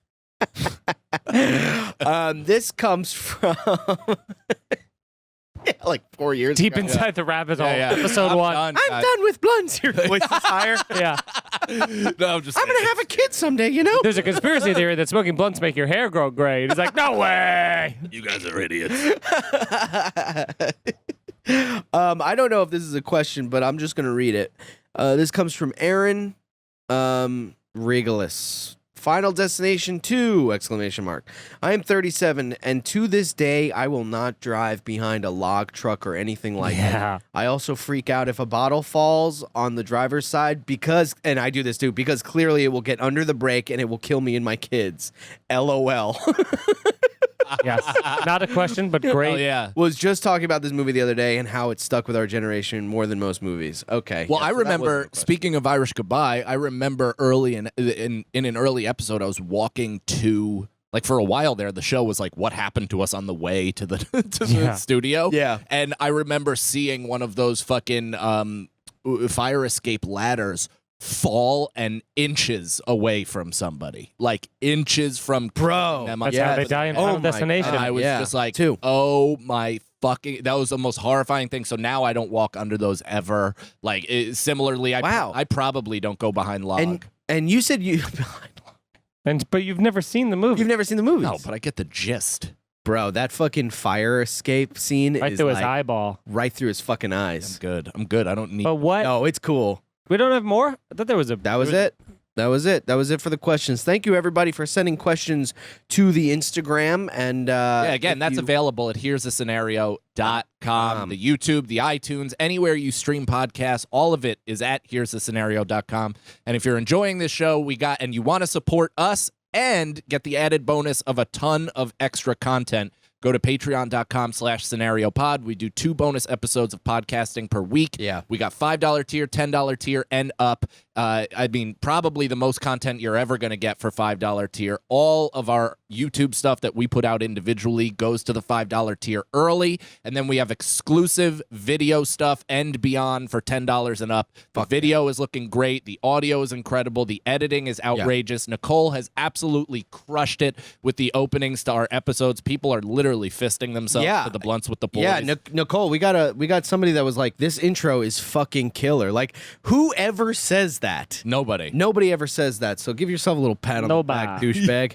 This comes from like 4 years
Deep
ago.
inside the rabbit hole.
Yeah, yeah.
Episode
I'm
1.
done,
I'm
guys.
done with blunts. Your voice is higher.
Yeah.
No, I'm just.
I'm gonna have a kid someday, you know.
There's a conspiracy theory that smoking blunts make your hair grow gray. He's like, no way.
You guys are idiots.
I don't know if this is a question, but I'm just gonna read it. This comes from Aaron Regalis. Final Destination 2! Exclamation mark. I am 37, and to this day, I will not drive behind a log truck or anything like
Yeah.
that. I also freak out if a bottle falls on the driver's side because, and I do this too, because clearly it will get under the brake and it will kill me and my kids. LOL.
Yes. Not a question, but great.
Oh yeah.
Was just talking about this movie the other day and how it stuck with our generation more than most movies. Okay.
Well,
yeah,
I
so that wasn't
remember,
a question.
speaking of Irish Goodbye, I remember early in an early episode, I was walking to like for a while there, the show was like what happened to us on the way to the to the studio.
Yeah.
And I remember seeing one of those fucking fire escape ladders fall and inches away from somebody, like inches from
Bro.
them.
That's
Yeah,
how they
but-
die in
oh
Final
my
Destination.
and I was
Yeah,
just like,
too.
oh my fucking, that was the most horrifying thing. So now I don't walk under those ever. Like similarly,
Wow.
I probably don't go behind log.
And you said you
But you've never seen the movie.
you've never seen the movies.
No, but I get the gist.
Bro, that fucking fire escape scene
Right
is
through his
like
eyeball.
right through his fucking
I'm
eyes.
good. I'm good. I don't need.
But what?
No, it's cool.
We don't have more? I thought there was a...
That was it. That was it. That was it for the questions. Thank you, everybody, for sending questions to the Instagram. And
Yeah, again, that's available at here'sthescenario.com, the YouTube, the iTunes, anywhere you stream podcasts. All of it is at here'sthescenario.com. And if you're enjoying this show, and you want to support us and get the added bonus of a ton of extra content, go to patreon.com/scenariopod. We do 2 bonus episodes of podcasting per week.
Yeah.
We got $5 tier, $10 tier, and up. I mean, probably the most content you're ever going to get for $5 tier. All of our YouTube stuff that we put out individually goes to the $5 tier early, and then we have exclusive video stuff and beyond for $10 and up. The video is looking great. The audio is incredible. The editing is outrageous. Nicole has absolutely crushed it with the openings to our episodes. People are literally fisting themselves
Yeah.
for the Blunts with the Boys.
Yeah, Nicole, we got somebody that was like, this intro is fucking killer. Like, whoever says that?
Nobody.
Nobody ever says that. So give yourself a little pat on the back, douchebag.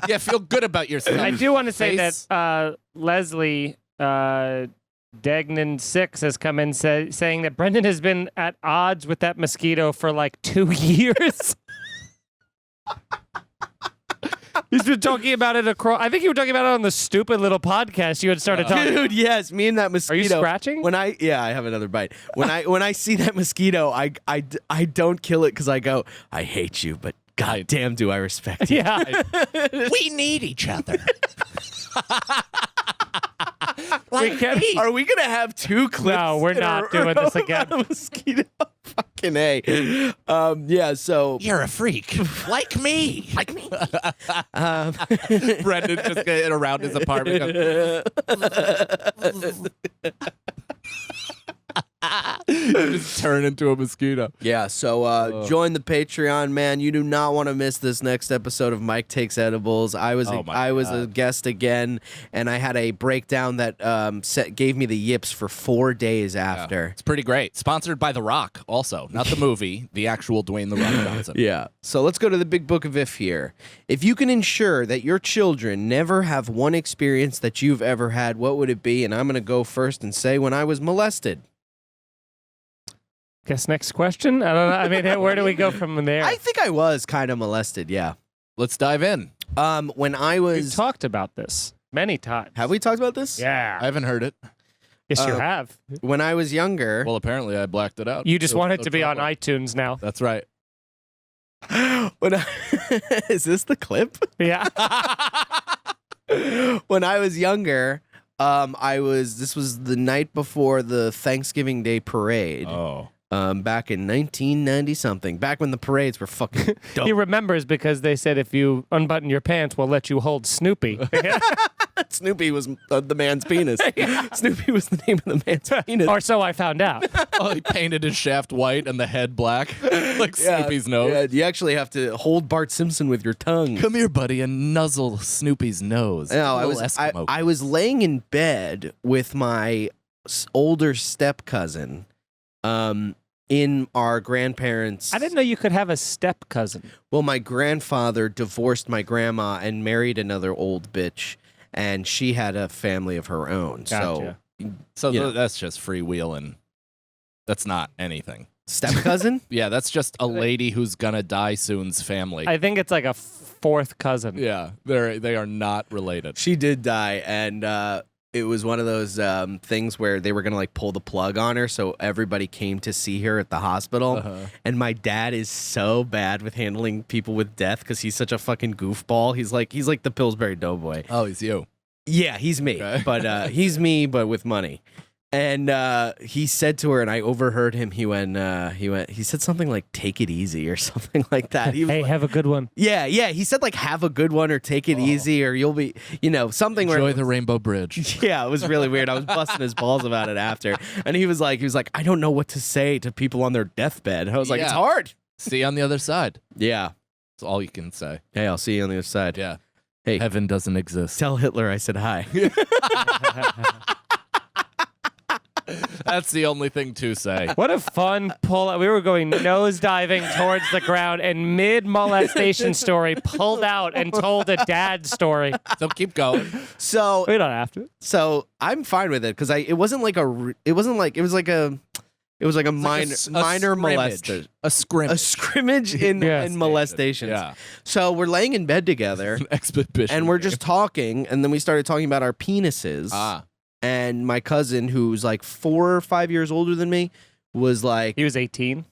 Yeah, feel good about yourself.
I do want to say
Face.
that Leslie Degnan6 has come in saying that Brendan has been at odds with that mosquito for like 2 years. He's been talking about it across. I think you were talking about it on the stupid little podcast you had started talking.
Dude, yes, me and that mosquito.
Are you scratching?
I have another bite. When I see that mosquito, I don't kill it because I go, I hate you, but god damn do I respect you.
Yeah.
We need each other.
We can't-
Are we gonna have 2 clips?
No, we're
in a
not doing
row
this again.
about a mosquito. Fucking A. Yeah, so
You're a freak. Like me. Like me. Brendan just getting around his apartment. Just turn into a mosquito.
yeah, so join the Patreon, man. You do not want to miss this next episode of Mike Takes Edibles. I was a guest again, and I had a breakdown that gave me the yips for 4 days after.
It's pretty great. Sponsored by The Rock, also. Not the movie, the actual Dwayne The Rock Johnson.
Yeah. So let's go to the big book of if here. If you can ensure that your children never have one experience that you've ever had, what would it be? And I'm going to go first and say when I was molested.
Guess next question. I don't know. I mean, where do we go from there?
I think I was kind of molested, yeah.
Let's dive in.
When I
We've
was...
talked about this many times.
Have we talked about this?
Yeah.
I haven't heard it.
Yes, you have.
When I was younger...
Well, apparently I blacked it out.
You just
So-
want it
so
to be on
trouble.
iTunes now.
That's right.
when I, is this the clip?
Yeah.
When I was younger, this was the night before the Thanksgiving Day parade.
Oh.
Back in 1990 something, back when the parades were fucking dope.
He remembers because they said if you unbutton your pants, we'll let you hold Snoopy.
Snoopy was the man's penis. Snoopy was the name of the man's penis.
Or so I found out.
Oh, he painted his shaft white and the head black, like Snoopy's nose.
Yeah, you actually have to hold Bart Simpson with your tongue.
Come here, buddy, and nuzzle Snoopy's nose.
No,
Little Eskimo.
I was laying in bed with my older step cousin. In our grandparents'
I didn't know you could have a step cousin.
Well, my grandfather divorced my grandma and married another old bitch, and she had a family of her own.
Gotcha.
So
you know.
that's just freewheeling. That's not anything.
So step cousin?
Yeah, that's just a lady who's gonna die soon's family.
I think it's like a fourth cousin.
Yeah, they are not related.
She did die, and it was one of those things where they were gonna like pull the plug on her, so everybody came to see her at the hospital.
Uh-huh.
And my dad is so bad with handling people with death because he's such a fucking goofball. He's like the Pillsbury Doughboy.
Oh, he's you.
Yeah, he's me,
Okay.
but he's me, but with money. And he said to her, and I overheard him. He said something like "take it easy" or something like that. He was
Hey,
like,
have a good one.
yeah. He said like "have a good one" or "take it easy" or "you'll be," something where.
Enjoy the Rainbow Bridge.
Yeah, it was really weird. I was busting his balls about it after, and he was like, I don't know what to say to people on their deathbed. I was like, it's
Yeah.
hard.
See you on the other side.
Yeah.
That's all you can say.
Hey, I'll see you on the other side.
Yeah.
Hey,
Heaven doesn't exist.
tell Hitler I said hi.
That's the only thing to say.
What a fun pull. We were going nose diving towards the ground, and mid molestation story pulled out and told a dad story.
So keep going.
So
We don't have to.
So I'm fine with it because it was like a minor molestation,
A scrimmage.
a scrimmage in molestations.
Yeah.
So we're laying in bed together
Exhibition.
and we're just talking, and then we started talking about our penises. And my cousin, who's like 4 or 5 years older than me, was like,
He was 18.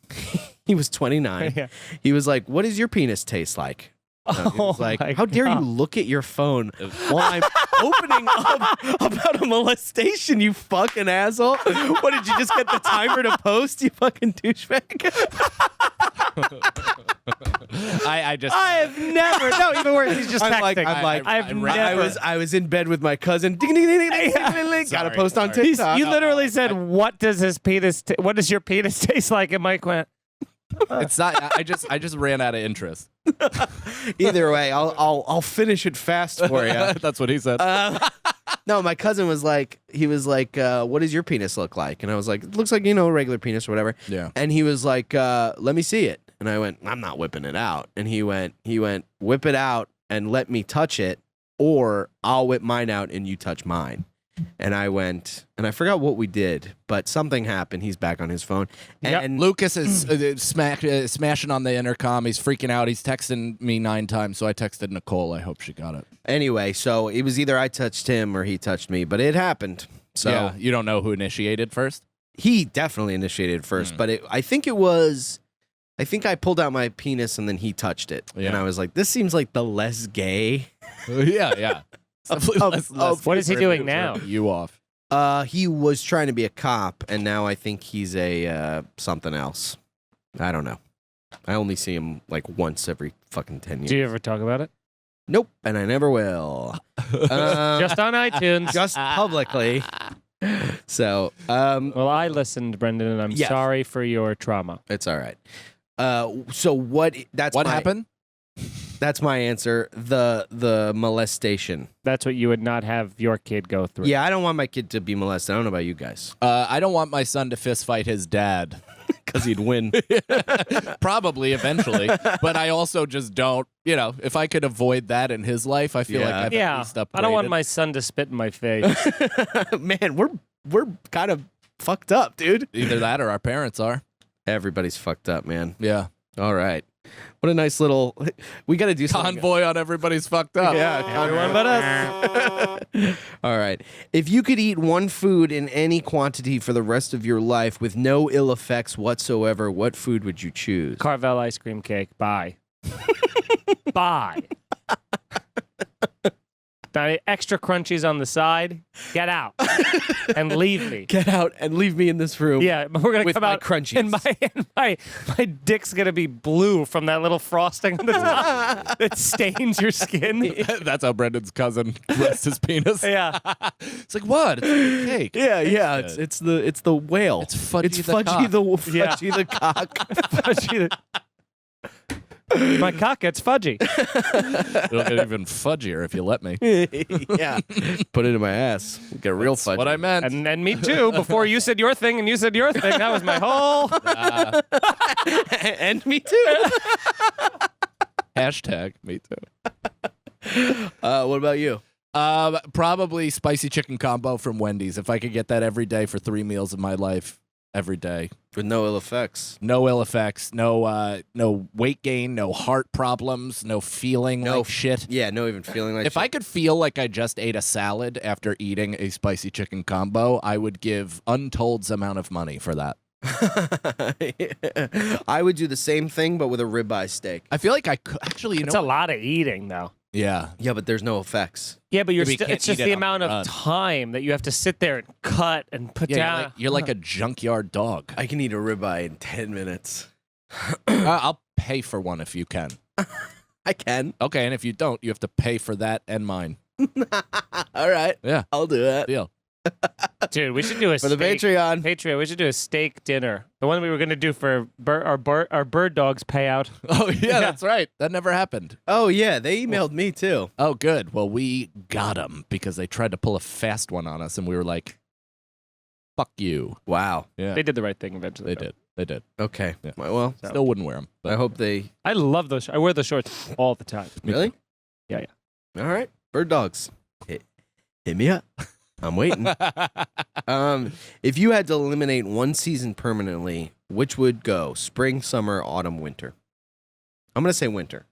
he was 29.
Yeah.
He was like, "What does your penis taste like?" He was like,
my
"How dare you
God.
look at your phone while I'm opening up about a molestation, you fucking asshole? What, did you just get the timer to post, you fucking douchebag?"
I've never. No, even worse. He's just texting.
I was in bed with my cousin. Ding, ding, ding, ding, ding, ding, ding, ding. Got to post on TikTok.
You literally said, "What does his penis? What does your penis taste like?" And Mike went,
It's not. I just ran out of interest.
Either way, I'll finish it fast for you.
That's what he said.
No, my cousin was like, "What does your penis look like?" And I was like, "It looks like, a regular penis or whatever."
Yeah.
And he was like, "Let me see it." And I went, "I'm not whipping it out." And he went, "Whip it out and let me touch it, or I'll whip mine out and you touch mine." And I went, and I forgot what we did, but something happened. He's back on his phone. And
Lucas is smashing on the intercom. He's freaking out. He's texting me 9 times, so I texted Nicole. I hope she got it.
anyway, so it was either I touched him or he touched me, but it happened. So
yeah, you don't know who initiated first?
he definitely initiated first, but I think I pulled out my penis and then he touched it.
Yeah.
And I was like, this seems like the less gay.
Yeah.
What is he doing now?
You off.
He was trying to be a cop, and now I think he's a something else. I don't know. I only see him like once every fucking 10 years.
Do you ever talk about it?
Nope, and I never will.
Just on iTunes.
Just publicly. So,
Well, I listened, Brendan, and I'm
Yeah.
sorry for your trauma.
it's all right. So what? That's
What
my,
happened?
That's my answer. The molestation.
That's what you would not have your kid go through.
Yeah, I don't want my kid to be molested. I don't know about you guys,
I don't want my son to fist fight his dad.
because he'd win.
Probably eventually, but I also just don't. If I could avoid that in his life, I feel like I've at least upgraded.
I don't want my son to spit in my face.
Man, we're kind of fucked up, dude.
Either that or our parents are.
Everybody's fucked up, man.
Yeah.
All right. What a nice little. We got to do something.
Convoy on everybody's fucked up.
Yeah,
Everyone but us.
All right. If you could eat one food in any quantity for the rest of your life with no ill effects whatsoever, what food would you choose?
Carvel ice cream cake. Bye. Bye. Now, extra crunchies on the side. Get out and leave me.
Get out and leave me in this room.
Yeah, but we're gonna
with
come
my
out
crunchies.
and my dick's gonna be blue from that little frosting on the top that stains your skin.
That's how Brendan's cousin rests his penis.
Yeah.
It's like, what? It's a cake.
Yeah. It's the whale.
It's Fudgy
It's
the
Fudgy
cock.
Fudgy the cock.
My cock gets fudgy.
It'll get even fudgier if you let me.
Yeah. Put it in my ass. Get real fudgy.
What I meant.
And me too. Before you said your thing and you said your thing, that was my whole.
And me too.
Hashtag me too.
What about you?
Probably spicy chicken combo from Wendy's. If I could get that every day for 3 meals of my life, every day.
With no ill effects.
No ill effects. No weight gain. No heart problems. No feeling like shit.
Yeah, no even feeling like
If I could feel like I just ate a salad after eating a spicy chicken combo, I would give untold amount of money for that.
I would do the same thing, but with a ribeye steak.
I feel like I could actually.
It's a lot of eating, though.
Yeah.
Yeah, but there's no effects.
Yeah, but
Yeah, but you can't
it's just
eat it
the
on the
amount of
run.
time that you have to sit there and cut and put
Yeah,
down.
you're like a junkyard dog.
I can eat a ribeye in 10 minutes.
I'll pay for one if you can.
I can.
Okay, and if you don't, you have to pay for that and mine.
All right.
Yeah,
I'll do it.
deal.
Dude, we should do a
For the
steak-
Patreon.
Patreon. We should do a steak dinner. The one we were going to do for our bird dogs payout.
Oh, yeah, that's right. That never happened.
Oh, yeah. They emailed me, too.
Oh, good. Well, we got them because they tried to pull a fast one on us, and we were like, fuck you.
Wow.
Yeah,
They did the right thing eventually.
they did. They did.
Okay.
Yeah.
Well,
Still wouldn't wear them.
I hope they...
I love those. I wear those shorts all the time.
Really?
Yeah.
All right. Bird dogs. Hit me up. I'm waiting. If you had to eliminate one season permanently, which would go? Spring, summer, autumn, winter? I'm going to say winter.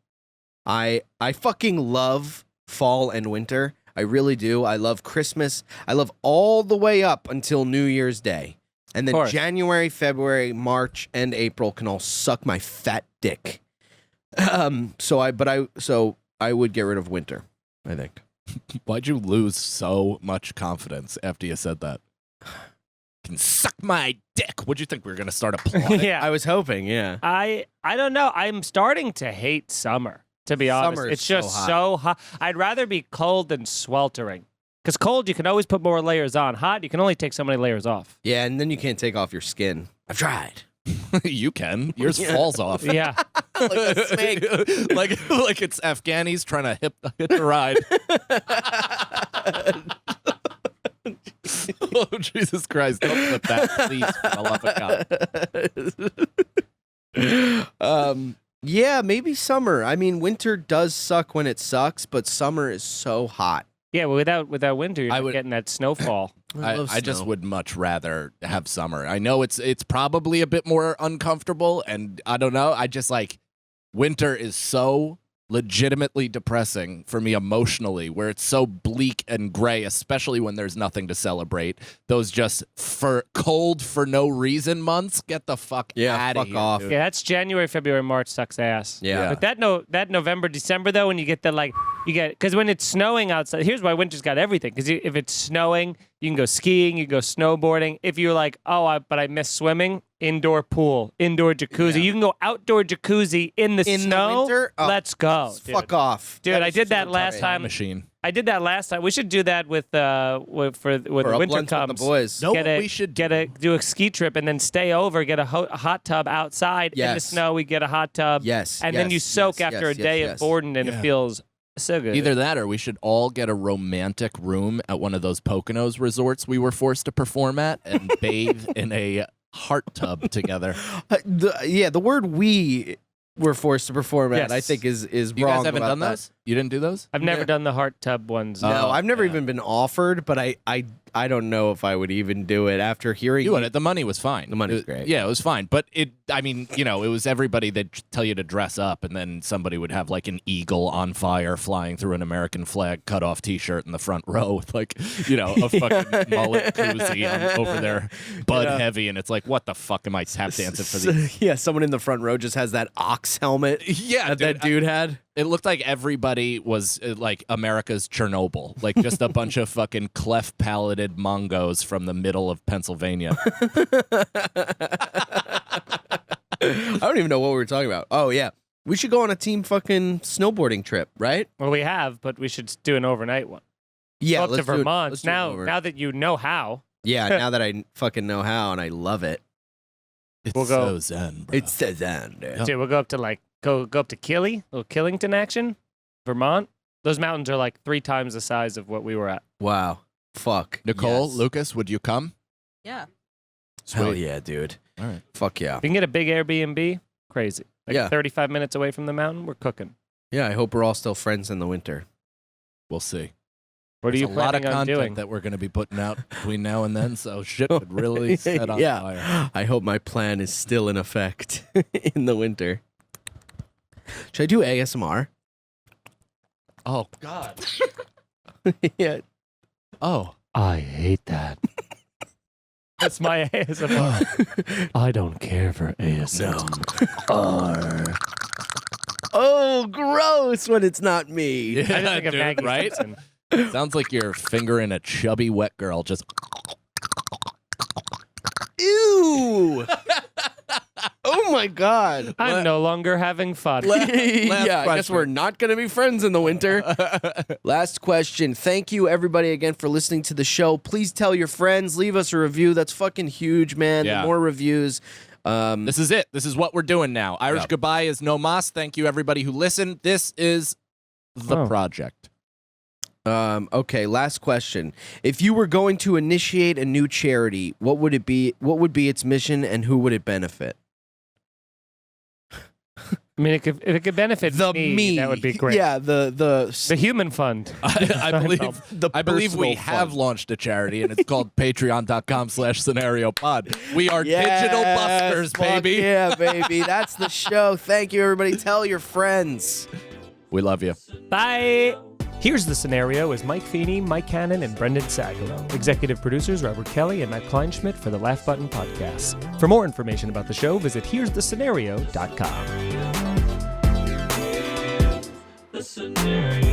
I fucking love fall and winter. I really do. I love Christmas. I love all the way up until New Year's Day. And then
course.
January, February, March, and April can all suck my fat dick. So I would get rid of winter, I think.
Why'd you lose so much confidence after you said that? Can suck my dick. What'd you think we were gonna start applauding?
Yeah.
I was hoping, yeah.
I don't know. I'm starting to hate summer, to be honest.
Summer is
It's just
so hot.
so hot. I'd rather be cold than sweltering. Because cold, you can always put more layers on. Hot, you can only take so many layers off.
Yeah, and then you can't take off your skin. I've tried.
You can. Yours falls off.
Yeah.
Like a snake.
like it's Afghanis trying to hit the ride. Oh, Jesus Christ. Don't flip that, please. I love God.
Yeah, maybe summer. I mean, winter does suck when it sucks, but summer is so hot.
Yeah, well, without winter, you're
I
not
would-
getting that snowfall.
I just would much rather have summer. I know it's probably a bit more uncomfortable, and I don't know. I just like winter is so legitimately depressing for me emotionally, where it's so bleak and gray, especially when there's nothing to celebrate. Those just for cold for no reason months, get the fuck out of
fuck
here,
off.
dude.
Yeah, that's January, February, March sucks ass.
Yeah.
But that November, December though, when you get because when it's snowing outside, here's why winter's got everything. Because if it's snowing, you can go skiing, you can go snowboarding. If you're like, but I miss swimming, indoor pool, indoor jacuzzi.
Yeah.
you can go outdoor jacuzzi in the
In the
snow.
winter? Oh,
Let's go, dude.
Fuck off.
Dude, I
is
did
so
that last
tight.
time.
Machine.
I did that last time. We should do that with
For
the winter
up lunch
comes.
with the boys.
No,
Get
what
a,
we should
do a ski trip and then stay over. Get a hot tub outside in the
Yes.
snow. We get a hot tub.
Yes.
And then you
yes,
soak
yes,
after
yes,
a day
yes,
of boarding, and
Yeah.
it feels so good.
Either that or we should all get a romantic room at one of those Poconos resorts we were forced to perform at and bathe in a heart tub together.
The word "we" were forced to perform at,
Yes.
I think, is
You
wrong.
guys haven't
about
done
that.
those? You didn't do those?
I've never
Yeah.
done the hot tub ones.
No,
Oh,
I've never
yeah.
even been offered, but I don't know if I would even do it after hearing
You would. The money was fine.
The money was
It-
great.
Yeah, it was fine. But it was everybody that tell you to dress up, and then somebody would have like an eagle on fire flying through an American flag cut off T-shirt in the front row with like, a fucking mullet koozie over there, Bud
Yeah.
Heavy, and it's like, what the fuck am I tap dancing for these?
Yeah, someone in the front row just has that ox helmet
Yeah,
that dude had.
It looked like everybody was like America's Chernobyl, like just a bunch of fucking cleft-palated Mongos from the middle of Pennsylvania.
I don't even know what we were talking about. Oh yeah, we should go on a team fucking snowboarding trip, right?
Well, we have, but we should do an overnight one.
Yeah,
Go up to
let's do it-
Vermont.
let's do it over.
Now that you know how,
Yeah, now that I fucking know how and I love it.
It's
We'll go-
so zen, bro.
It's the end.
dude, we'll go up to go up to Killy, little Killington action, Vermont. Those mountains are like 3 times the size of what we were at.
Wow. Fuck.
Nicole,
Yes.
Lucas, would you come?
Yeah.
Hell
Sweet.
yeah, dude.
All right.
Fuck yeah.
If you can get a big Airbnb, crazy. Like
Yeah.
35 minutes away from the mountain, we're cooking.
Yeah, I hope we're all still friends in the winter.
We'll see.
What are
There's
you
a lot of
planning on
content
doing?
that we're going to be putting out between now and then, so shit would really set on
yeah.
fire.
I hope my plan is still in effect in the winter. Should I do ASMR?
Oh, God.
Yeah.
Oh.
I hate that. That's my ASMR. I don't care for ASMR.
Oh, gross when it's not me.
I just think of
dude,
Maggie
right?
Simpson.
Sounds like you're fingering a chubby wet girl. Just
Ew. Oh my God.
I'm no longer having fun.
Yeah, I guess
question.
we're not going to be friends in the winter. Last question. Thank you, everybody, again, for listening to the show. Please tell your friends. Leave us a review. That's fucking huge, man.
Yeah.
The more reviews.
this is it. This is what we're doing now. Irish
Yep.
Goodbye is no mas. Thank you, everybody who listened. This is the project.
Okay, last question. If you were going to initiate a new charity, what would it be? What would be its mission, and who would it benefit?
I mean, if it could benefit me, that would be great.
Yeah,
The Human Fund.
I believe we
personal
have
fund.
launched a charity, and it's called patreon.com/scenariopod. We are
Yes,
digital buskers,
fuck
baby.
Yeah, baby. That's the show. Thank you, everybody. Tell your friends.
We love you.
Bye. Here's the Scenario is Mike Feeney, Mike Cannon, and Brendan Sagalow. Executive producers Robert Kelly and Matt Kleinschmidt for the Laugh Button Podcast. For more information about the show, visit here'sthescenario.com.
The scenario.